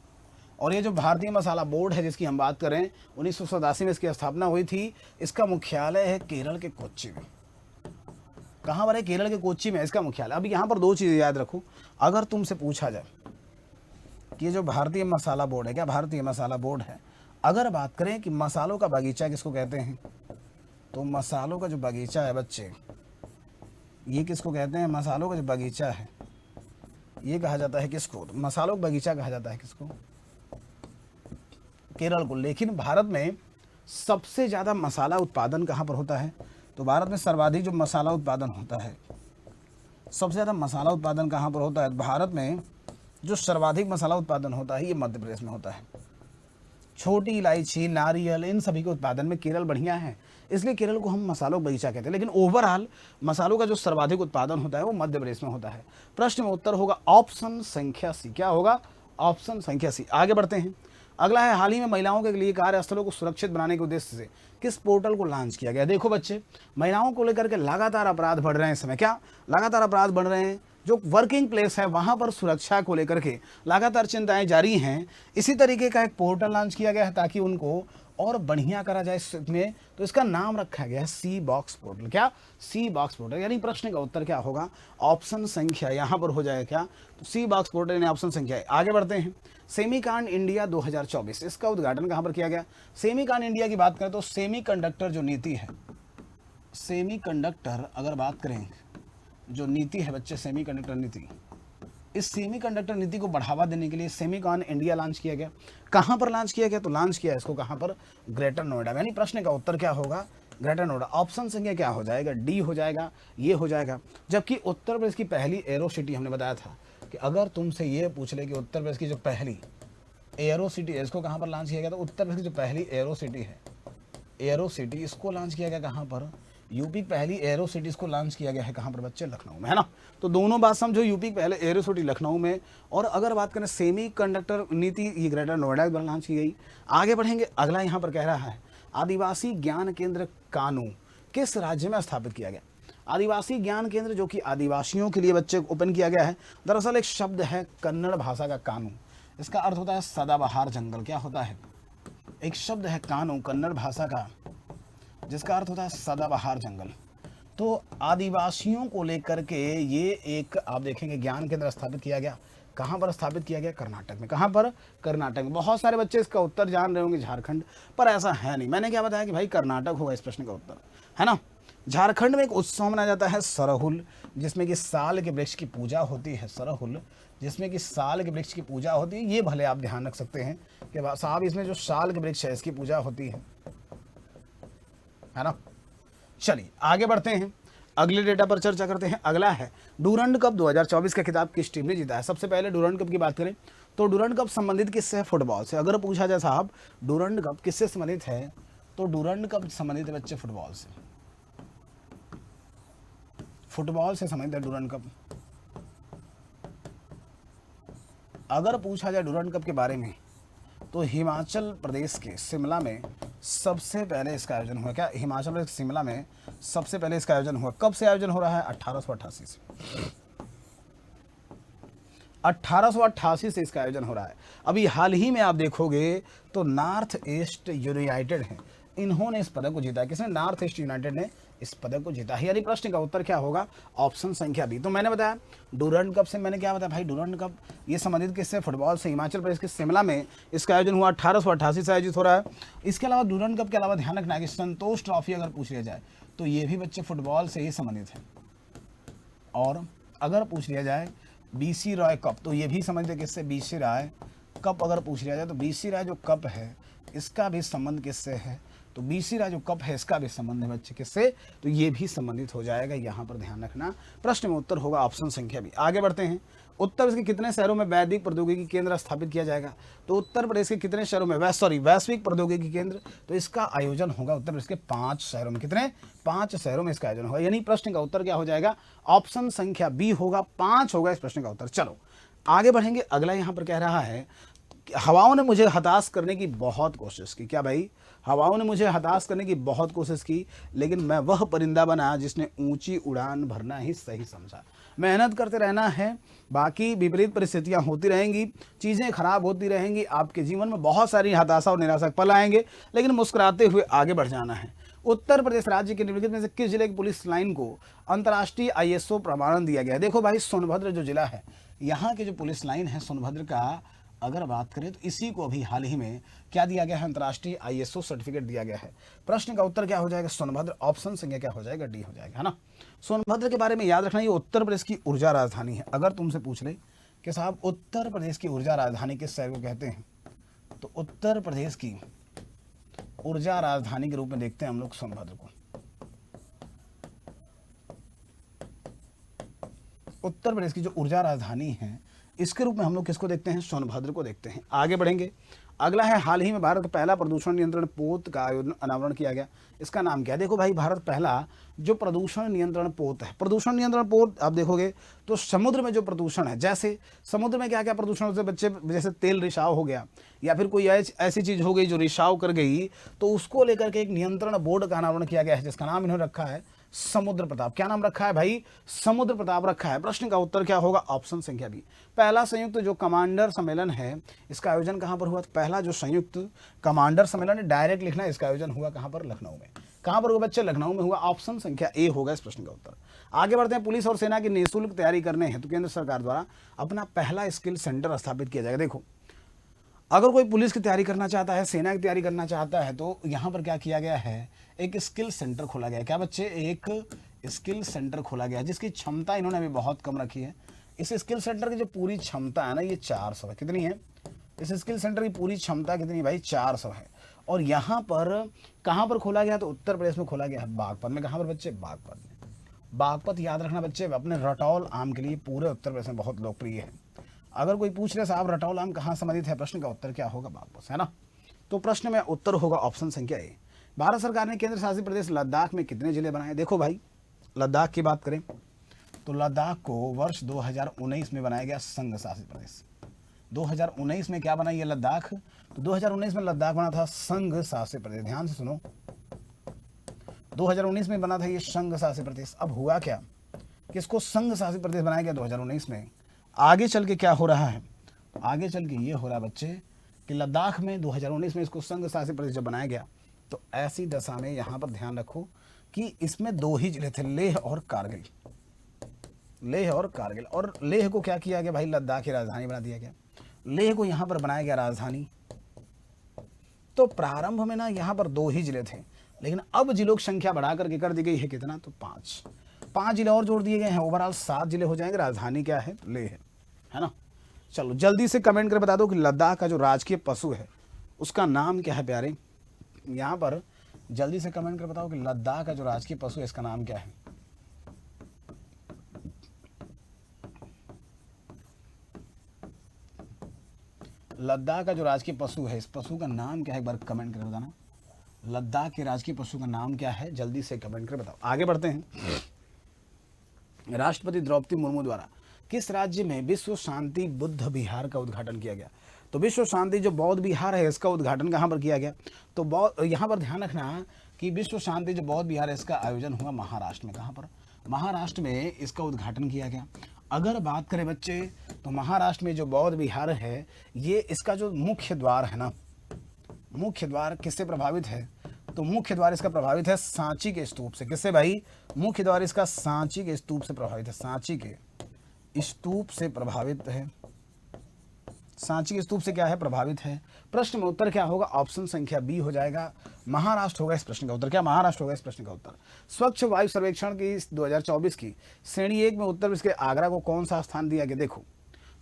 और ये जो भारतीय मसाला बोर्ड है जिसकी हम बात करें, 1987 में इसकी स्थापना हुई थी। इसका मुख्यालय है केरल के कोच्चि में। कहाँ पर है? केरल के कोच्चि में इसका मुख्यालय। अब यहाँ पर दो चीज़ें याद रखो। अगर तुमसे पूछा जाए कि ये जो भारतीय मसाला बोर्ड है, क्या भारतीय मसाला बोर्ड है, अगर बात करें कि मसालों का बगीचा किसको कहते हैं, तो मसालों का जो बगीचा है बच्चे, ये किसको कहते हैं? मसालों का जो बगीचा है ये कहा जाता है किसको? तो मसालों का बगीचा कहा जाता है किसको? केरल को। लेकिन भारत में सबसे ज़्यादा मसाला उत्पादन कहाँ पर होता है? तो भारत में सर्वाधिक जो मसाला उत्पादन होता है, सबसे ज़्यादा मसाला उत्पादन कहाँ पर होता है? भारत में जो सर्वाधिक मसाला उत्पादन होता है ये मध्य प्रदेश में होता है। छोटी इलायची, नारियल, इन सभी के उत्पादन में केरल बढ़िया है, इसलिए केरल को हम मसालों का बगीचा कहते हैं। लेकिन ओवरऑल मसालों का जो सर्वाधिक उत्पादन होता है वो मध्य प्रदेश में होता है। प्रश्न में उत्तर होगा ऑप्शन संख्या सी। क्या होगा? ऑप्शन संख्या सी। आगे बढ़ते हैं। अगला है, हाल ही में महिलाओं के लिए कार्यस्थलों को सुरक्षित बनाने के उद्देश्य से किस पोर्टल को लॉन्च किया गया? देखो बच्चे, महिलाओं को लेकर के लगातार अपराध बढ़ रहे हैं इस समय। क्या? लगातार अपराध बढ़ रहे हैं, जो वर्किंग प्लेस है वहाँ पर सुरक्षा को लेकर के लगातार चिंताएं जारी हैं। इसी तरीके का एक पोर्टल लॉन्च किया गया है ताकि उनको और बढ़िया करा जाए इसमें। तो इसका नाम रखा गया है सी बॉक्स पोर्टल। क्या? सी बॉक्स पोर्टल। यानी प्रश्न का उत्तर क्या होगा? ऑप्शन संख्या यहाँ पर हो जाएगा क्या? तो सी बॉक्स पोर्टल यानी ऑप्शन संख्या है। आगे बढ़ते हैं। सेमीकॉन इंडिया 2024, इसका उद्घाटन कहाँ पर किया गया? सेमीकॉन इंडिया की बात करें तो सेमीकंडक्टर जो नीति है, सेमीकंडक्टर अगर बात करें जो नीति है बच्चे, सेमीकंडक्टर नीति, इस सेमीकंडक्टर नीति को बढ़ावा देने के लिए सेमीकॉन इंडिया लॉन्च किया गया। कहाँ पर लॉन्च किया गया? तो लॉन्च किया इसको कहाँ पर? ग्रेटर नोएडा। यानी प्रश्न का उत्तर क्या होगा? ग्रेटर नोएडा। ऑप्शन संख्या क्या हो जाएगा? डी हो जाएगा, ये हो जाएगा। जबकि उत्तर प्रदेश की पहली एरो सिटी हमने बताया था कि अगर तुमसे ये पूछ ले कि उत्तर प्रदेश की जो पहली एरो सिटी है इसको कहाँ पर लॉन्च किया गया, तो उत्तर प्रदेश की जो पहली एरो सिटी है, एरो सिटी, इसको लॉन्च किया गया कहाँ पर? यूपी की पहली एरो सिटीज़ को लॉन्च किया गया है कहाँ पर बच्चे? लखनऊ में, है ना। तो दोनों बात समझो, यूपी की पहले एरो सिटी लखनऊ में, और अगर बात करें सेमी कंडक्टर नीति ये ग्रेटर नोएडा द्वारा लॉन्च की गई। आगे बढ़ेंगे। अगला यहाँ पर कह रहा है आदिवासी ज्ञान केंद्र कानू किस राज्य में स्थापित किया गया? आदिवासी ज्ञान केंद्र जो कि आदिवासियों के लिए बच्चे ओपन किया गया है, दरअसल एक शब्द है कन्नड़ भाषा का कानू, इसका अर्थ होता है सदाबहार जंगल। क्या होता है? एक शब्द है कानू कन्नड़ भाषा का जिसका अर्थ होता है सदाबहार जंगल। तो आदिवासियों को लेकर के ये एक आप देखेंगे ज्ञान केंद्र स्थापित किया गया। कहाँ पर स्थापित किया गया? कर्नाटक में। कहाँ पर? कर्नाटक में। बहुत सारे बच्चे इसका उत्तर जान रहे होंगे झारखंड, पर ऐसा है नहीं। मैंने क्या बताया कि भाई कर्नाटक होगा इस प्रश्न का उत्तर, है ना। झारखंड में एक उत्सव मनाया जाता है सरहुल, जिसमें कि साल के वृक्ष की पूजा होती है। सरहुल जिसमें कि साल के वृक्ष की पूजा होती है। ये भले आप ध्यान रख सकते हैं कि साहब इसमें जो साल के वृक्ष है इसकी पूजा होती है ना। चलिए आगे बढ़ते हैं, अगले डेटा पर चर्चा करते हैं। अगला है डूरंड कप 2024 का खिताब किस टीम ने जीता है? सबसे पहले डूरंड कप की बात करें तो डूरंड कप संबंधित किससे है? फुटबॉल से। अगर पूछा जाए साहब डूरंड कप किससे संबंधित है, तो डूरंड कप संबंधित है बच्चे फुटबॉल से। फुटबॉल से संबंधित है डूरंड कप। अगर पूछा जाए डूरंड कप के बारे में तो हिमाचल प्रदेश के शिमला में सबसे पहले इसका आयोजन हुआ। क्या? हिमाचल प्रदेश शिमला में सबसे पहले इसका आयोजन हुआ। कब से आयोजन हो रहा है? 1888 से। 1888 से इसका आयोजन हो रहा है। अभी हाल ही में आप देखोगे तो नॉर्थ ईस्ट यूनाइटेड है, इन्होंने इस पदक को जीता। किसने? नॉर्थ ईस्ट यूनाइटेड ने इस पदक को जीता है। यानी प्रश्न का उत्तर क्या होगा? ऑप्शन संख्या बी। तो मैंने बताया डूरंड कप से, मैंने क्या बताया भाई? डूरंड कप ये संबंधित किससे? फुटबॉल से। हिमाचल प्रदेश के शिमला में इसका आयोजन हुआ, 1888 से आयोजित हो रहा है। इसके अलावा डूरंड कप के अलावा ध्यान रखना है कि संतोष ट्रॉफी अगर पूछ लिया जाए तो ये भी बच्चे फुटबॉल से ही संबंधित है। और अगर पूछ लिया जाए बीसी रॉय कप तो ये भी समझते किससे? बीसी राय कप अगर पूछ लिया जाए तो बीसी राय जो कप है इसका भी संबंध किससे है? तो बीसी राय जो कप है इसका भी संबंध है बच्चे किससे? तो ये भी संबंधित हो जाएगा। यहाँ पर ध्यान रखना, प्रश्न में उत्तर होगा ऑप्शन संख्या भी। आगे बढ़ते हैं। उत्तर प्रदेश के कितने शहरों में वैदिक प्रौद्योगिकी केंद्र स्थापित किया जाएगा? तो उत्तर प्रदेश के कितने शहरों में वैश्विक प्रौद्योगिकी केंद्र, तो इसका आयोजन होगा उत्तर प्रदेश के 5 शहरों में। कितने? 5 शहरों में इसका आयोजन होगा। यानी प्रश्न का उत्तर क्या हो जाएगा? ऑप्शन संख्या बी होगा, 5 होगा इस प्रश्न का उत्तर। चलो आगे बढ़ेंगे। अगला यहाँ पर कह रहा है हवाओं ने मुझे हताश करने की बहुत कोशिश की। क्या भाई? हवाओं ने मुझे हताश करने की बहुत कोशिश की, लेकिन मैं वह परिंदा बना जिसने ऊंची उड़ान भरना ही सही समझा। मेहनत करते रहना है, बाकी विपरीत परिस्थितियां होती रहेंगी, चीज़ें खराब होती रहेंगी, आपके जीवन में बहुत सारी हताशा और निराशा पल आएंगे, लेकिन मुस्कुराते हुए आगे बढ़ जाना है। उत्तर प्रदेश राज्य के निम्नलिखित में से किस जिले की पुलिस लाइन को अंतर्राष्ट्रीय ISO प्रमाणन दिया गया है? देखो भाई सोनभद्र जो जिला है, यहाँ की जो पुलिस लाइन है सोनभद्र का, अगर बात करें तो इसी को अभी हाल ही में क्या दिया गया है? अंतर्राष्ट्रीय ISO सर्टिफिकेट दिया गया है। प्रश्न का उत्तर क्या हो जाएगा? सोनभद्र। ऑप्शन संख्या क्या हो जाएगा? डी हो जाएगा, है ना। सोनभद्र के बारे में याद रखना, ये उत्तर प्रदेश की ऊर्जा राजधानी है। अगर तुमसे पूछ ले कि साहब उत्तर प्रदेश की ऊर्जा राजधानी किस शहर को कहते हैं, तो उत्तर प्रदेश की ऊर्जा राजधानी के रूप में देखते हैं हम लोग सोनभद्र को। उत्तर प्रदेश की जो ऊर्जा राजधानी है इसके रूप में हम लोग किसको देखते हैं? सोनभद्र को देखते हैं। आगे बढ़ेंगे। अगला है हाल ही में भारत का पहला प्रदूषण नियंत्रण पोत का अनावरण किया गया। इसका नाम क्या है? देखो भाई भारत पहला जो प्रदूषण नियंत्रण पोत है, प्रदूषण नियंत्रण पोत आप देखोगे तो समुद्र में जो प्रदूषण है, जैसे समुद्र में क्या क्या प्रदूषण होते बच्चे, जैसे तेल रिसाव हो गया या फिर कोई ऐसी चीज़ हो गई जो रिसाव कर गई, तो उसको लेकर के एक नियंत्रण बोर्ड का अनावरण किया गया है जिसका नाम इन्होंने रखा है समुद्र प्रताप। क्या नाम रखा है भाई? समुद्र प्रताप रखा है। प्रश्न का उत्तर क्या होगा? ऑप्शन संख्या बी। पहला संयुक्त जो कमांडर सम्मेलन है इसका आयोजन कहाँ पर हुआ? पहला जो संयुक्त कमांडर सम्मेलन है, डायरेक्ट लिखना, इसका आयोजन हुआ कहाँ पर? लखनऊ में। कहाँ पर हुआ बच्चे? लखनऊ में हुआ। ऑप्शन संख्या ए होगा इस प्रश्न का उत्तर। आगे बढ़ते हैं। पुलिस और सेना की निःशुल्क तैयारी करने हेतु केंद्र सरकार द्वारा अपना पहला स्किल सेंटर स्थापित किया जाएगा। देखो, अगर कोई पुलिस की तैयारी करना चाहता है, सेना की तैयारी करना चाहता है, तो यहाँ पर क्या किया गया है? एक स्किल सेंटर खोला गया है। क्या बच्चे? एक स्किल सेंटर खोला गया है जिसकी क्षमता इन्होंने अभी बहुत कम रखी है। इस स्किल सेंटर की जो पूरी क्षमता है ना, ये 400 है। कितनी है? इस स्किल सेंटर की पूरी क्षमता कितनी है भाई? 400 है। और यहाँ पर कहाँ पर खोला गया? तो उत्तर प्रदेश में खोला गया है, बागपत में। कहाँ पर बच्चे? बागपत में। बागपत याद रखना बच्चे, अपने रटौल आम के लिए पूरे उत्तर प्रदेश में बहुत लोकप्रिय है। अगर कोई पूछ रहे साहब रटौल आम कहाँ संबंधित है, प्रश्न का उत्तर क्या होगा? बागपत, है ना। तो प्रश्न में उत्तर होगा ऑप्शन संख्या ए। भारत सरकार ने केंद्र शासित प्रदेश लद्दाख में कितने जिले बनाए? देखो भाई, लद्दाख की बात करें तो लद्दाख को वर्ष 2019 में बनाया गया संघ शासित प्रदेश। 2019 में क्या बना ये लद्दाख? तो 2019 में लद्दाख बना था संघ शासित प्रदेश। ध्यान से सुनो, 2019 में बना था ये संघ शासित प्रदेश। अब हुआ क्या? किसको संघ शासित प्रदेश बनाया गया 2019 में। आगे चल के क्या हो रहा है? आगे चल के ये हो रहा है बच्चे कि लद्दाख में 2019 में इसको संघ शासित प्रदेश जब बनाया गया, तो ऐसी दशा में यहाँ पर ध्यान रखो कि इसमें 2 ही जिले थे, लेह और कारगिल। लेह और कारगिल। और लेह को क्या किया गया भाई? लद्दाख की राजधानी बना दिया गया। लेह को यहाँ पर बनाया गया राजधानी। तो प्रारंभ में ना यहाँ पर 2 ही जिले थे, लेकिन अब जिलों की संख्या बढ़ा करके कर दी गई है कितना? तो 5 जिले और जोड़ दिए गए हैं। ओवरऑल 7 जिले हो जाएंगे। राजधानी क्या है? लेह है ना। चलो जल्दी से कमेंट कर बता दो कि लद्दाख का जो राजकीय पशु है उसका नाम क्या है प्यारे? यहाँ पर जल्दी से कमेंट कर बताओ कि लद्दाख का जो राजकीय पशु है इसका नाम क्या है? लद्दाख का जो राजकीय पशु है, इस पशु का नाम क्या है? एक बार कमेंट कर बताना। लद्दाख के राजकीय पशु का नाम क्या है? जल्दी से कमेंट कर बताओ। आगे बढ़ते हैं। राष्ट्रपति द्रौपदी मुर्मू द्वारा किस राज्य में विश्व शांति बुद्ध विहार का उद्घाटन किया गया? तो विश्व शांति जो बौद्ध विहार है इसका उद्घाटन कहाँ पर किया गया? तो यहाँ पर ध्यान रखना कि विश्व शांति जो बौद्ध विहार है इसका आयोजन हुआ महाराष्ट्र में। कहाँ पर? महाराष्ट्र में इसका उद्घाटन किया गया। अगर बात करें बच्चे तो महाराष्ट्र में जो बौद्ध विहार है, ये इसका जो मुख्य द्वार है ना, मुख्य द्वार किससे प्रभावित है? तो मुख्य द्वार इसका प्रभावित है सांची के स्तूप से। किससे भाई? मुख्य द्वार इसका सांची के स्तूप से प्रभावित है। सांची के स्तूप से प्रभावित है। सांची के स्तूप से क्या है? प्रभावित है। प्रश्न में उत्तर क्या होगा? ऑप्शन संख्या बी हो जाएगा, महाराष्ट्र होगा इस प्रश्न का उत्तर। क्या महाराष्ट्र होगा इस प्रश्न का उत्तर? स्वच्छ वायु सर्वेक्षण की 2024 की श्रेणी 1 में उत्तर प्रदेश के आगरा को कौन सा स्थान दिया गया? देखो,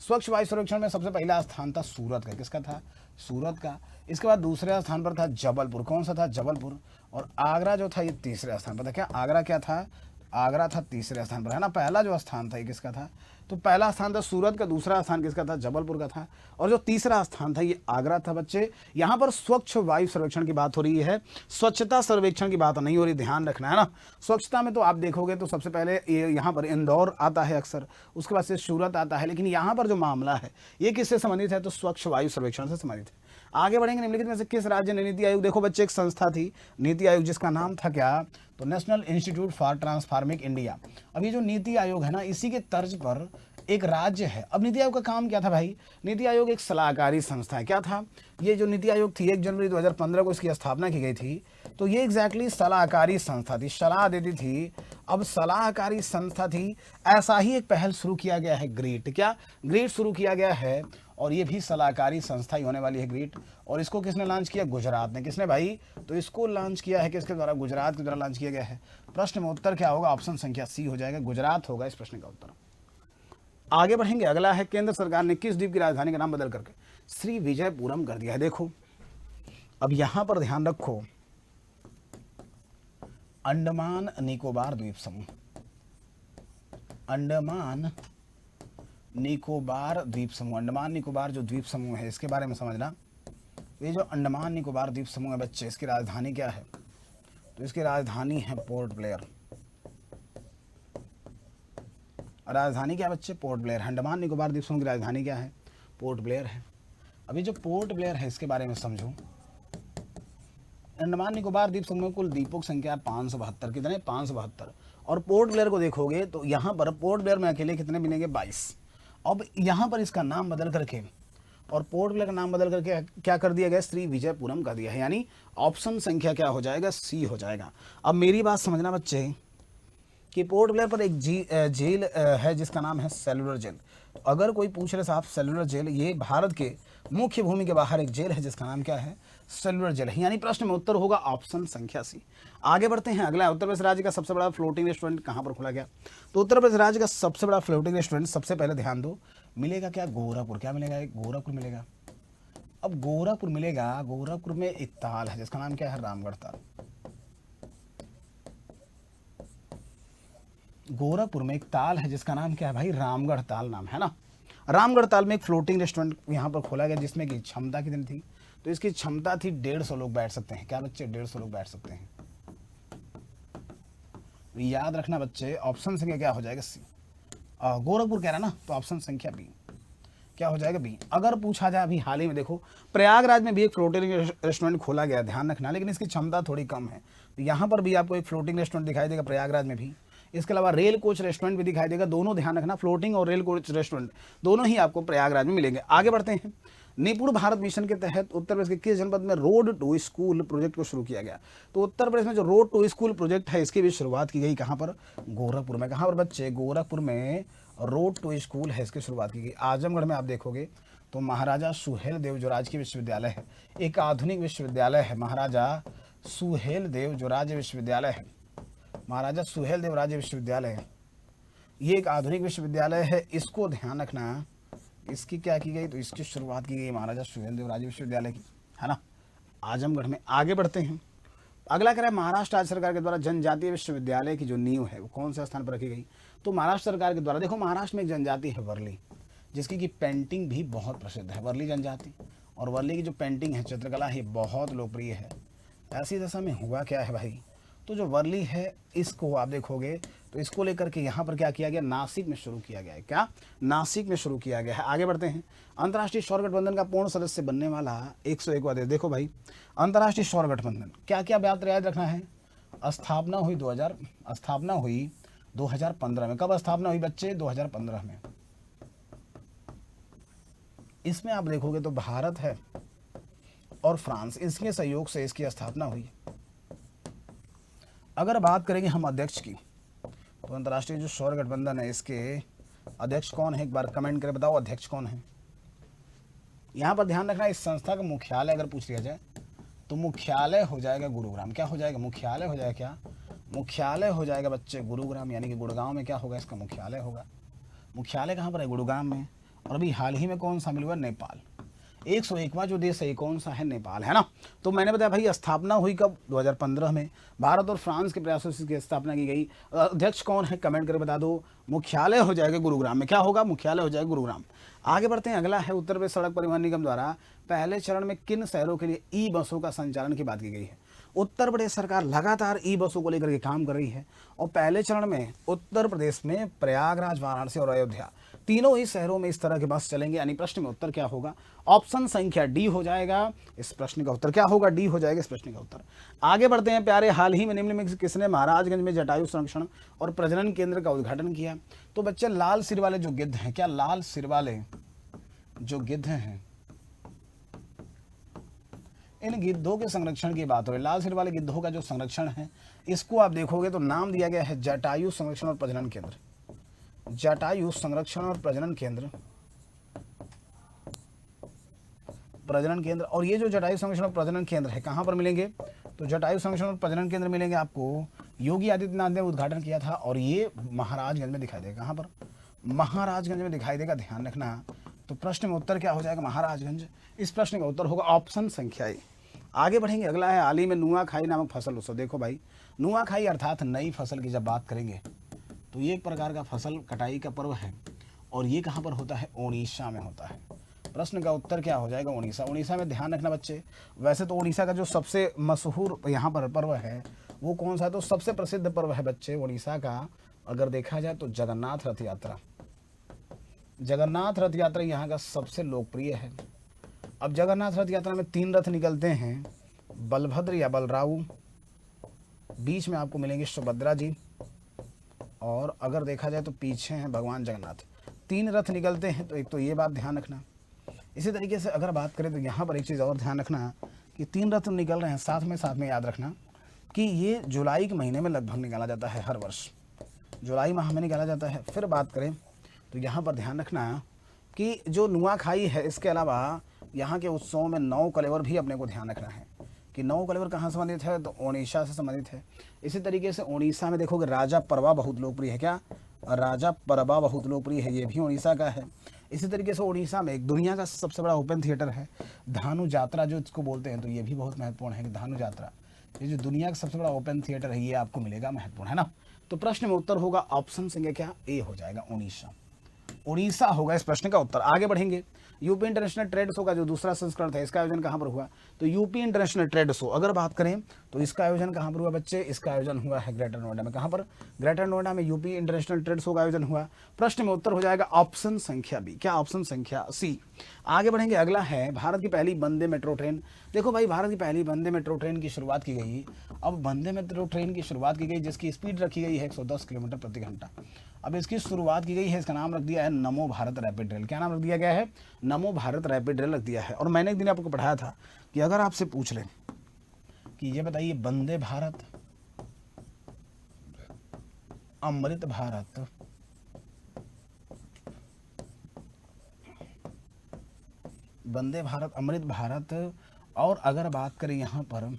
स्वच्छ वायु सर्वेक्षण में सबसे पहला स्थान था सूरत का। किसका था? सूरत का। इसके बाद दूसरे स्थान पर था जबलपुर। कौन सा था? जबलपुर। और आगरा जो था ये तीसरे स्थान पर था। क्या आगरा क्या था? आगरा था तीसरे स्थान पर, है ना। पहला जो स्थान था ये किसका था? तो पहला स्थान था सूरत का, दूसरा स्थान किसका था? जबलपुर का था। और जो तीसरा स्थान था ये आगरा था बच्चे। यहाँ पर स्वच्छ वायु सर्वेक्षण की बात हो रही है, स्वच्छता सर्वेक्षण की बात नहीं हो रही, ध्यान रखना, है ना। स्वच्छता में तो आप देखोगे तो सबसे पहले ये यहाँ पर इंदौर आता है अक्सर, उसके बाद से सूरत आता है, लेकिन यहाँ पर जो मामला है ये किससे संबंधित है? तो स्वच्छ वायु सर्वेक्षण से संबंधित है। आगे बढ़ेंगे। निम्नलिखित में से किस राज्य ने नीति आयोग? देखो बच्चे, एक संस्था थी नीति आयोग जिसका नाम था क्या? तो national institute for transforming India. अब ये जो नीति आयोग है ना, इसी के तर्ज पर एक राज्य है। अब नीति आयोग का काम क्या था भाई? नीति आयोग एक सलाहकारी संस्था है। क्या था? ये जो नीति आयोग थी 1 जनवरी 2015 को इसकी स्थापना की गई थी। तो ये एग्जैक्टली सलाहकारी संस्था थी, सलाह देती थी। अब सलाहकारी संस्था थी, ऐसा ही एक पहल शुरू किया गया है, ग्रीट। क्या? ग्रीट शुरू किया गया है, और ये भी सलाहकारी संस्था ही होने वाली है, ग्रीट। और इसको किसने लॉन्च किया? गुजरात ने। किसने भाई? तो इसको लॉन्च किया है किसके द्वारा? गुजरात के द्वारा लॉन्च किया गया है। प्रश्न में उत्तर क्या होगा? ऑप्शन संख्या सी हो जाएगा, गुजरात होगा इस प्रश्न का उत्तर। आगे बढ़ेंगे। अगला है, केंद्र सरकार ने किस द्वीप की राजधानी का नाम बदल करके श्री विजयपुरम कर दिया है? देखो, अब यहां पर ध्यान रखो, अंडमान निकोबार द्वीप समूह, अंडमान निकोबार द्वीप समूह, अंडमान निकोबार जो द्वीप समूह है इसके बारे में समझना। ये जो अंडमान निकोबार द्वीप समूह है बच्चे, इसकी राजधानी क्या है? तो इसकी राजधानी है पोर्ट ब्लेयर। राजधानी क्या है बच्चे? Port Blair. अंडमान निकोबार द्वीप समूह की राजधानी क्या है? पोर्ट ब्लेयर है। अभी जो पोर्ट ब्लेयर है इसके बारे में समझो। अंडमान निकोबार द्वीप समूह में कुल द्वीपों की संख्या 572। कितने? 572। और पोर्ट ब्लेयर को देखोगे तो यहाँ पर पोर्ट ब्लेयर में अकेले कितने मिलेंगे? 22। अब यहाँ पर इसका नाम बदल करके और पोर्ट ब्लेयर का नाम बदल करके क्या कर दिया गया? श्री विजयपुरम कर दिया है। यानी ऑप्शन संख्या क्या हो जाएगा? सी हो जाएगा। अब मेरी बात समझना बच्चे कि पोर्ट ब्लेयर पर एक जेल है जिसका नाम है सेलुलर जेल। तो अगर कोई पूछ रहे साहब सेलुलर जेल, ये भारत के मुख्य भूमि के बाहर एक जेल है जिसका नाम क्या है? सेलुलर जेल है। यानी प्रश्न में उत्तर होगा ऑप्शन संख्या सी। आगे बढ़ते हैं। अगला, उत्तर प्रदेश राज्य का सबसे बड़ा फ्लोटिंग रेस्टोरेंट कहाँ पर खोला गया? तो उत्तर प्रदेश राज्य का सबसे बड़ा फ्लोटिंग रेस्टोरेंट, सबसे पहले ध्यान दो, मिलेगा क्या? गोरखपुर। क्या मिलेगा? एक गोरखपुर मिलेगा। अब गोरखपुर मिलेगा, गोरखपुर में एक ताल है जिसका नाम क्या है? रामगढ़ ताल। गोरखपुर में एक ताल है जिसका नाम क्या है भाई? रामगढ़ ताल नाम है ना। रामगढ़ ताल में एक फ्लोटिंग रेस्टोरेंट यहाँ पर खोला गया जिसमें की क्षमता कितनी थी? तो इसकी क्षमता थी 150 लोग बैठ सकते हैं। क्या बच्चे? 150 लोग बैठ सकते हैं। याद रखना बच्चे, ऑप्शन संख्या क्या हो जाएगा? सी। गोरखपुर कह रहा ना, तो ऑप्शन संख्या बी क्या हो जाएगा? बी। अगर पूछा जाए अभी हाल ही में देखो प्रयागराज में भी एक फ्लोटिंग रेस्टोरेंट खोला गया, ध्यान रखना, लेकिन इसकी क्षमता थोड़ी कम है। तो यहाँ पर भी आपको एक फ्लोटिंग रेस्टोरेंट दिखाई देगा प्रयागराज में भी। इसके अलावा रेल कोच रेस्टोरेंट भी दिखाई देगा। दोनों ध्यान रखना, फ्लोटिंग और रेल कोच रेस्टोरेंट दोनों ही आपको प्रयागराज में मिलेंगे। आगे बढ़ते हैं। निपुण भारत मिशन के तहत उत्तर प्रदेश के किस जनपद में रोड टू स्कूल प्रोजेक्ट को शुरू किया गया? तो उत्तर प्रदेश में जो रोड टू स्कूल प्रोजेक्ट है इसकी भी शुरुआत की गई कहाँ पर? गोरखपुर में। कहाँ पर बच्चे? गोरखपुर में रोड टू स्कूल है, इसकी शुरुआत की गई। आजमगढ़ में आप देखोगे तो महाराजा सुहेल देव जो राजकीय विश्वविद्यालय है, एक आधुनिक विश्वविद्यालय है। महाराजा सुहेल देव जो राज्य विश्वविद्यालय है, महाराजा सुहेल देव राज्य विश्वविद्यालय है, ये एक आधुनिक विश्वविद्यालय है। इसको ध्यान रखना, इसकी क्या की गई? तो इसकी शुरुआत की गई महाराजा सुहेल देव राज्य विश्वविद्यालय की, है ना, आजमगढ़ में। आगे बढ़ते हैं। अगला कह रहा है महाराष्ट्र राज्य सरकार के द्वारा जनजातीय विश्वविद्यालय की जो नींव है वो कौन से स्थान पर रखी गई? तो महाराष्ट्र सरकार के द्वारा, देखो महाराष्ट्र में एक जनजाति है वर्ली, जिसकी की पेंटिंग भी बहुत प्रसिद्ध है, वर्ली जनजाति। और वर्ली की जो पेंटिंग है, चित्रकला है, बहुत लोकप्रिय है। ऐसी दशा में हुआ क्या है भाई? तो जो वर्ली है इसको आप देखोगे तो इसको लेकर के यहाँ पर क्या किया गया? नासिक में शुरू किया गया है। क्या? नासिक में शुरू किया गया है। आगे बढ़ते हैं। अंतर्राष्ट्रीय सौर गठबंधन का पूर्ण सदस्य बनने वाला 101वां देश। देखो भाई, अंतर्राष्ट्रीय सौर गठबंधन क्या क्या बात याद रखना है? स्थापना हुई 2015 में। कब स्थापना हुई बच्चे? 2015 में। इसमें आप देखोगे तो भारत है और फ्रांस, इसके सहयोग से इसकी स्थापना हुई। अगर बात करेंगे हम अध्यक्ष की, तो अंतर्राष्ट्रीय जो सौर गठबंधन है इसके अध्यक्ष कौन है? एक बार कमेंट करके बताओ अध्यक्ष कौन है। यहाँ पर ध्यान रखना, इस संस्था का मुख्यालय अगर पूछ लिया जाए तो मुख्यालय हो जाएगा गुरुग्राम। क्या हो जाएगा? मुख्यालय हो जाएगा। क्या मुख्यालय हो जाएगा बच्चे? गुरुग्राम, यानी कि गुड़गांव में क्या होगा? इसका मुख्यालय होगा। मुख्यालय कहाँ पर है? गुड़गांव में। और अभी हाल ही में कौन शामिल हुआ? नेपाल। 101वां जो देश है कौन सा है? नेपाल, है ना। तो मैंने बताया भाई स्थापना हुई कब? 2015 में। भारत और फ्रांस के प्रयासों से इसकी स्थापना की गई। अध्यक्ष कौन है? कमेंट करके बता दो। मुख्यालय हो जाएगा गुरुग्राम में। क्या होगा? मुख्यालय हो जाएगा गुरुग्राम। आगे बढ़ते हैं। अगला है उत्तर प्रदेश सड़क परिवहन निगम द्वारा पहले चरण में किन शहरों के लिए ई बसों का संचालन की बात की गई है? उत्तर प्रदेश सरकार लगातार ई बसों को लेकर के काम कर रही है और पहले चरण में उत्तर प्रदेश में प्रयागराज, वाराणसी और अयोध्या तीनों ही शहरों में इस तरह के बस चलेंगे। यानी प्रश्न में उत्तर क्या होगा? ऑप्शन संख्या डी हो जाएगा। इस प्रश्न का उत्तर क्या होगा? डी हो जाएगा इस प्रश्न का उत्तर। आगे बढ़ते हैं प्यारे। हाल ही में निम्न में किसने महाराजगंज में जटायु संरक्षण और प्रजनन केंद्र का उद्घाटन किया? तो बच्चे लाल सिर वाले जो गिद्ध हैं, क्या लाल सिर वाले जो गिद्ध हैं, इन गिद्धों के संरक्षण की बात हो रही है। लाल सिर वाले गिद्धों का जो संरक्षण है इसको आप देखोगे तो नाम दिया गया है जटायु संरक्षण और प्रजनन केंद्र। जटायु संरक्षण और प्रजनन केंद्र। और ये जो जटायु संरक्षण और प्रजनन केंद्र है कहाँ पर मिलेंगे? तो जटायु संरक्षण और प्रजनन केंद्र मिलेंगे आपको, योगी आदित्यनाथ ने उद्घाटन किया था और ये महाराजगंज में दिखाई देगा। कहाँ पर? महाराजगंज में दिखाई देगा, ध्यान रखना। तो प्रश्न में उत्तर क्या हो जाएगा? महाराजगंज। इस प्रश्न का उत्तर होगा ऑप्शन संख्या ए। आगे बढ़ेंगे। अगला है हाल ही में नुआखाई नामक फसल उत्सव। देखो भाई, नुआखाई अर्थात नई फसल की जब बात करेंगे तो ये एक प्रकार का फसल कटाई का पर्व है और ये कहाँ पर होता है? उड़ीसा में होता है। प्रश्न का उत्तर क्या हो जाएगा? उड़ीसा। उड़ीसा में ध्यान रखना बच्चे। वैसे तो उड़ीसा का जो सबसे मशहूर यहाँ पर पर्व है वो कौन सा है? तो सबसे प्रसिद्ध पर्व है बच्चे उड़ीसा का अगर देखा जाए तो जगन्नाथ रथ यात्रा। जगन्नाथ रथ यात्रा यहाँ का सबसे लोकप्रिय है। अब जगन्नाथ रथ यात्रा में 3 रथ निकलते हैं, बलभद्र या बलराऊ, बीच में आपको मिलेंगे सुभद्रा जी, और अगर देखा जाए तो पीछे हैं भगवान जगन्नाथ। 3 रथ निकलते हैं, तो एक तो ये बात ध्यान रखना। इसी तरीके से अगर बात करें तो यहाँ पर एक चीज़ और ध्यान रखना कि 3 रथ निकल रहे हैं, साथ में याद रखना कि ये जुलाई के महीने में लगभग निकाला जाता है, हर वर्ष जुलाई माह में निकाला जाता है। फिर बात करें तो यहाँ पर ध्यान रखना कि जो नुआखाई है, इसके अलावा यहाँ के उत्सवों में 9 कलेवर भी अपने को ध्यान रखना है कि 9 कलेवर कहाँ संबंधित है, तो ओडिशा से संबंधित है। इसी तरीके से ओडिशा में देखोगे राजा परवा बहुत लोकप्रिय है। क्या? राजा परवा बहुत लोकप्रिय है, ये भी ओडिशा का है। इसी तरीके से ओडिशा में एक दुनिया का सबसे बड़ा ओपन थिएटर है धानु यात्रा जो इसको बोलते हैं, तो ये भी बहुत महत्वपूर्ण है कि धानु यात्रा, ये जो दुनिया का सबसे बड़ा ओपन थिएटर है, ये आपको मिलेगा, महत्वपूर्ण है ना। तो प्रश्न में उत्तर होगा ऑप्शन संख्या क्या? ए हो जाएगा, उड़ीसा। उड़ीसा होगा इस प्रश्न का उत्तर। आगे बढ़ेंगे। यूपी इंटरनेशनल ट्रेड शो का जो दूसरा संस्करण था, इसका आयोजन कहाँ पर हुआ? तो यूपी इंटरनेशनल ट्रेड शो अगर बात करें तो इसका आयोजन कहाँ पर हुआ बच्चे? इसका आयोजन हुआ है ग्रेटर नोएडा में। कहाँ पर? ग्रेटर नोएडा में यूपी इंटरनेशनल ट्रेड शो का आयोजन हुआ। प्रश्न में उत्तर हो जाएगा ऑप्शन संख्या बी। क्या? ऑप्शन संख्या सी। आगे बढ़ेंगे। अगला है भारत की पहली वंदे मेट्रो ट्रेन। देखो भाई, भारत की पहली वंदे मेट्रो ट्रेन की शुरुआत की गई। अब वंदे मेट्रो ट्रेन की शुरुआत की गई जिसकी स्पीड रखी गई है 110 किलोमीटर प्रति घंटा। अब इसकी शुरुआत की गई है, इसका नाम रख दिया है नमो भारत रैपिड रेल। क्या नाम रख दिया गया है? नमो भारत रैपिड रेल रख दिया है। और मैंने एक दिन आपको पढ़ाया था कि अगर आपसे पूछ लें कि ये बताइए वंदे भारत, अमृत भारत, वंदे भारत, अमृत भारत, और अगर बात करें यहाँ पर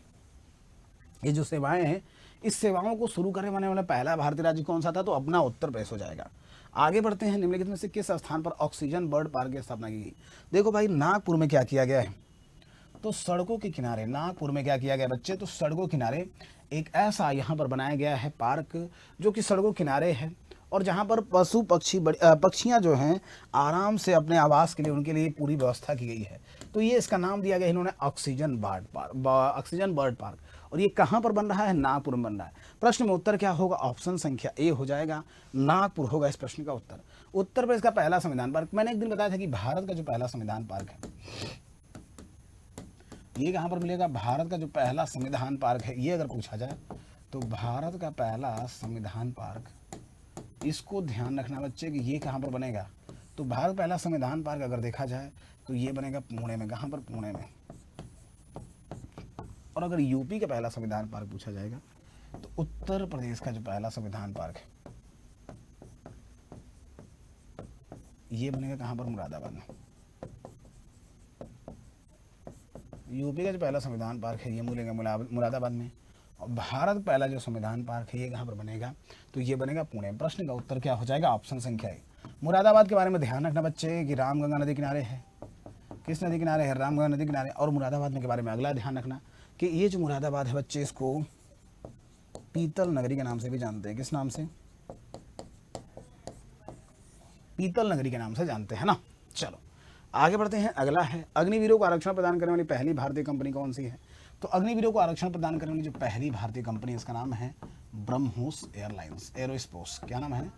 ये जो सेवाएं हैं, इस सेवाओं को शुरू करने वाला पहला भारतीय राज्य कौन सा था? तो अपना उत्तर प्रदेश हो जाएगा। आगे बढ़ते हैं। निम्नलिखित में से किस स्थान पर ऑक्सीजन बर्ड पार्क की स्थापना की गई? देखो भाई, नागपुर में क्या किया गया है? तो सड़कों के किनारे, नागपुर में क्या किया गया बच्चे? तो सड़कों किनारे एक ऐसा यहाँ पर बनाया गया है पार्क जो कि सड़कों किनारे है, और जहाँ पर पशु पक्षी पक्षियाँ जो हैं आराम से अपने आवास के लिए, उनके लिए पूरी व्यवस्था की गई है। तो ये इसका नाम दिया गया इन्होंने oxygen bird park, oxygen bird park. और ये कहाँ पर बन रहा है? नागपुर में बन रहा है। प्रश्न में उत्तर क्या होगा? ऑप्शन संख्या ए हो जाएगा, नागपुर होगा इस प्रश्न का उत्तर। उत्तर प्रदेश का पहला संविधान पार्क, मैंने एक दिन बताया था कि भारत का जो पहला संविधान पार्क है ये कहाँ पर मिलेगा? भारत का जो पहला संविधान पार्क है, ये अगर पूछा जाए तो भारत का पहला संविधान पार्क, इसको ध्यान रखना बच्चे कि ये कहाँ पर बनेगा। तो भारत पहला संविधान पार्क अगर देखा जाए तो ये बनेगा पुणे में। कहाँ पर? पुणे में। और अगर यूपी का पहला संविधान पार्क पूछा जाएगा तो उत्तर प्रदेश का जो पहला संविधान पार्क है ये बनेगा कहाँ पर? मुरादाबाद में। यूपी का जो पहला संविधान पार्क है ये मिलेगा मुरादाबाद में। और भारत पहला जो संविधान पार्क है ये कहाँ पर बनेगा? तो ये बनेगा पुणे। प्रश्न का उत्तर क्या हो जाएगा? ऑप्शन संख्या ए। मुरादाबाद के बारे में ध्यान रखना बच्चे कि रामगंगा नदी किनारे है। किस नदी किनारे है? रामगंगा नदी किनारे। और मुरादाबाद के बारे में अगला ध्यान रखना कि ये जो मुरादाबाद है बच्चे, इसको पीतल नगरी के नाम से भी जानते हैं। किस नाम से? पीतल नगरी के नाम से जानते हैं ना। चलो आगे बढ़ते हैं। अगला है अग्निवीरों को आरक्षण प्रदान करने वाली पहली भारतीय कंपनी कौन सी है? तो अग्निवीरों को आरक्षण प्रदान करने वाली जो पहली भारतीय कंपनी, इसका नाम है ब्रह्मोस एयरलाइंस, एरोस्पेस। क्या नाम है?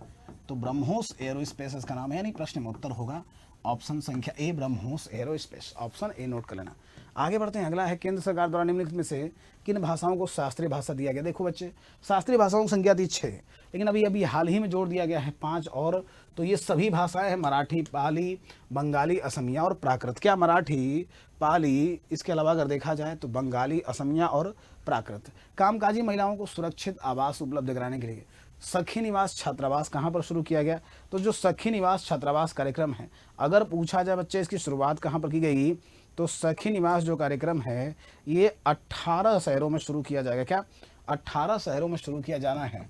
तो ब्रह्मोस एरोस्पेस इसका नाम है। यानी प्रश्न में उत्तर होगा ऑप्शन संख्या A, BrahMos aerospace. Option A note कर लेना। आगे बढ़ते हैं। अगला है केंद्र सरकार द्वारा निम्नलिखित में से किन भाषाओं को शास्त्रीय भाषा दिया गया? देखो बच्चे, शास्त्रीय भाषाओं की संख्या थी 6, लेकिन अभी हाल ही में जोड़ दिया गया है 5 और। तो ये सभी भाषाएं हैं मराठी, पाली, बंगाली, असमिया और प्राकृत। क्या? मराठी, पाली, इसके अलावा अगर देखा जाए तो बंगाली, असमिया और प्राकृत। कामकाजी महिलाओं को सुरक्षित आवास उपलब्ध कराने के लिए सखी निवास छात्रावास कहाँ पर शुरू किया गया? तो जो सखी निवास छात्रावास कार्यक्रम है, अगर पूछा जाए बच्चे इसकी शुरुआत कहाँ पर की गई, तो सखी निवास जो कार्यक्रम है ये 18 शहरों में शुरू किया जाएगा। क्या? 18 शहरों में शुरू किया जाना है।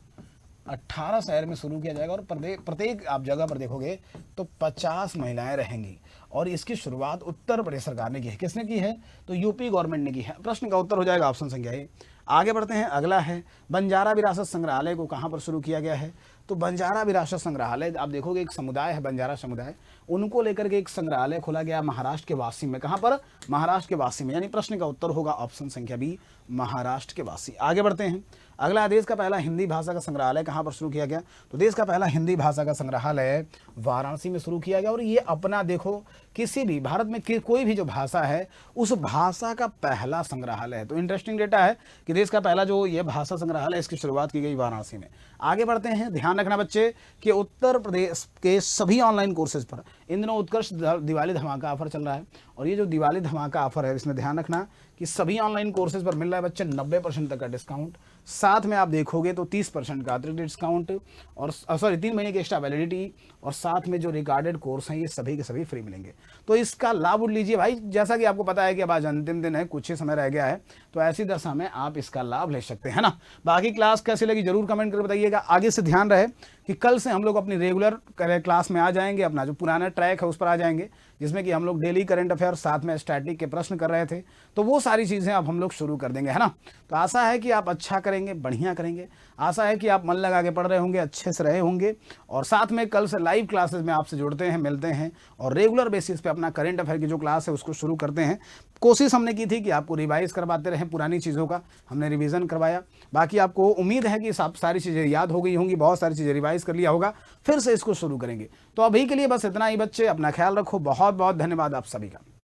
18 शहर में शुरू किया जाएगा और प्रत्येक आप जगह पर देखोगे तो 50 महिलाएं रहेंगी। और इसकी शुरुआत उत्तर प्रदेश सरकार ने की है। किसने की है? तो यूपी गवर्नमेंट ने की है। प्रश्न का उत्तर हो जाएगा ऑप्शन संख्या ए। आगे बढ़ते हैं। अगला है बंजारा विरासत संग्रहालय को कहाँ पर शुरू किया गया है? तो बंजारा विरासत संग्रहालय, आप देखोगे एक समुदाय है बंजारा समुदाय, उनको लेकर के एक संग्रहालय खोला गया महाराष्ट्र के वासी में। कहाँ पर? महाराष्ट्र के वासी में। यानी प्रश्न का उत्तर होगा ऑप्शन संख्या बी, महाराष्ट्र के वासी। आगे बढ़ते हैं। अगला, देश का पहला हिंदी भाषा का संग्रहालय कहाँ पर शुरू किया गया? तो देश का पहला हिंदी भाषा का संग्रहालय वाराणसी में शुरू किया गया। और ये अपना देखो किसी भी भारत में कोई भी जो भाषा है उस भाषा का पहला संग्रहालय है। तो इंटरेस्टिंग डेटा है कि देश का पहला जो ये भाषा संग्रहालय, इसकी शुरुआत की गई वाराणसी में। आगे बढ़ते हैं। ध्यान रखना बच्चे कि उत्तर प्रदेश के सभी ऑनलाइन कोर्सेज पर इन दिनों उत्कर्ष दिवाली धमाका ऑफर चल रहा है। और ये जो दिवाली धमाका ऑफर है, इसमें ध्यान रखना कि सभी ऑनलाइन कोर्सेज पर मिल रहा है बच्चे 90% तक का डिस्काउंट। साथ में आप देखोगे तो 30% का अतिरिक्त डिस्काउंट और 3 महीने की एक्स्ट्रा वैलिडिटी, और साथ में जो रिकॉर्डेड कोर्स हैं ये सभी के सभी फ्री मिलेंगे। तो इसका लाभ उठ लीजिए भाई। जैसा कि आपको पता है कि अब आज अंतिम दिन है, कुछ ही समय रह गया है, तो ऐसी दशा में आप इसका लाभ ले सकते हैं ना। बाकी क्लास कैसी लगी जरूर कमेंट करके बताइएगा। आगे से ध्यान रहे कि कल से हम लोग अपनी रेगुलर क्लास में आ जाएंगे, अपना जो पुराना ट्रैक है उस पर आ जाएंगे, जिसमें कि हम लोग डेली करंट अफेयर साथ में स्टैटिक के प्रश्न कर रहे थे। तो वो सारी चीज़ें अब हम लोग शुरू कर देंगे, है ना। तो आशा है कि आप अच्छा करेंगे, बढ़िया करेंगे। आशा है कि आप मन लगा के पढ़ रहे होंगे, अच्छे से रहे होंगे। और साथ में कल से लाइव क्लासेस में आपसे जुड़ते हैं, मिलते हैं और रेगुलर बेसिस पे अपना करंट अफेयर की जो क्लास है उसको शुरू करते हैं। कोशिश हमने की थी कि आपको रिवाइज करवाते रहें, पुरानी चीज़ों का हमने रिवीजन करवाया। बाकी आपको उम्मीद है कि सब सारी चीज़ें याद हो गई होंगी, बहुत सारी चीज़ें रिवाइज कर लिया होगा, फिर से इसको शुरू करेंगे। तो अभी के लिए बस इतना ही बच्चे, अपना ख्याल रखो। बहुत बहुत धन्यवाद आप सभी का।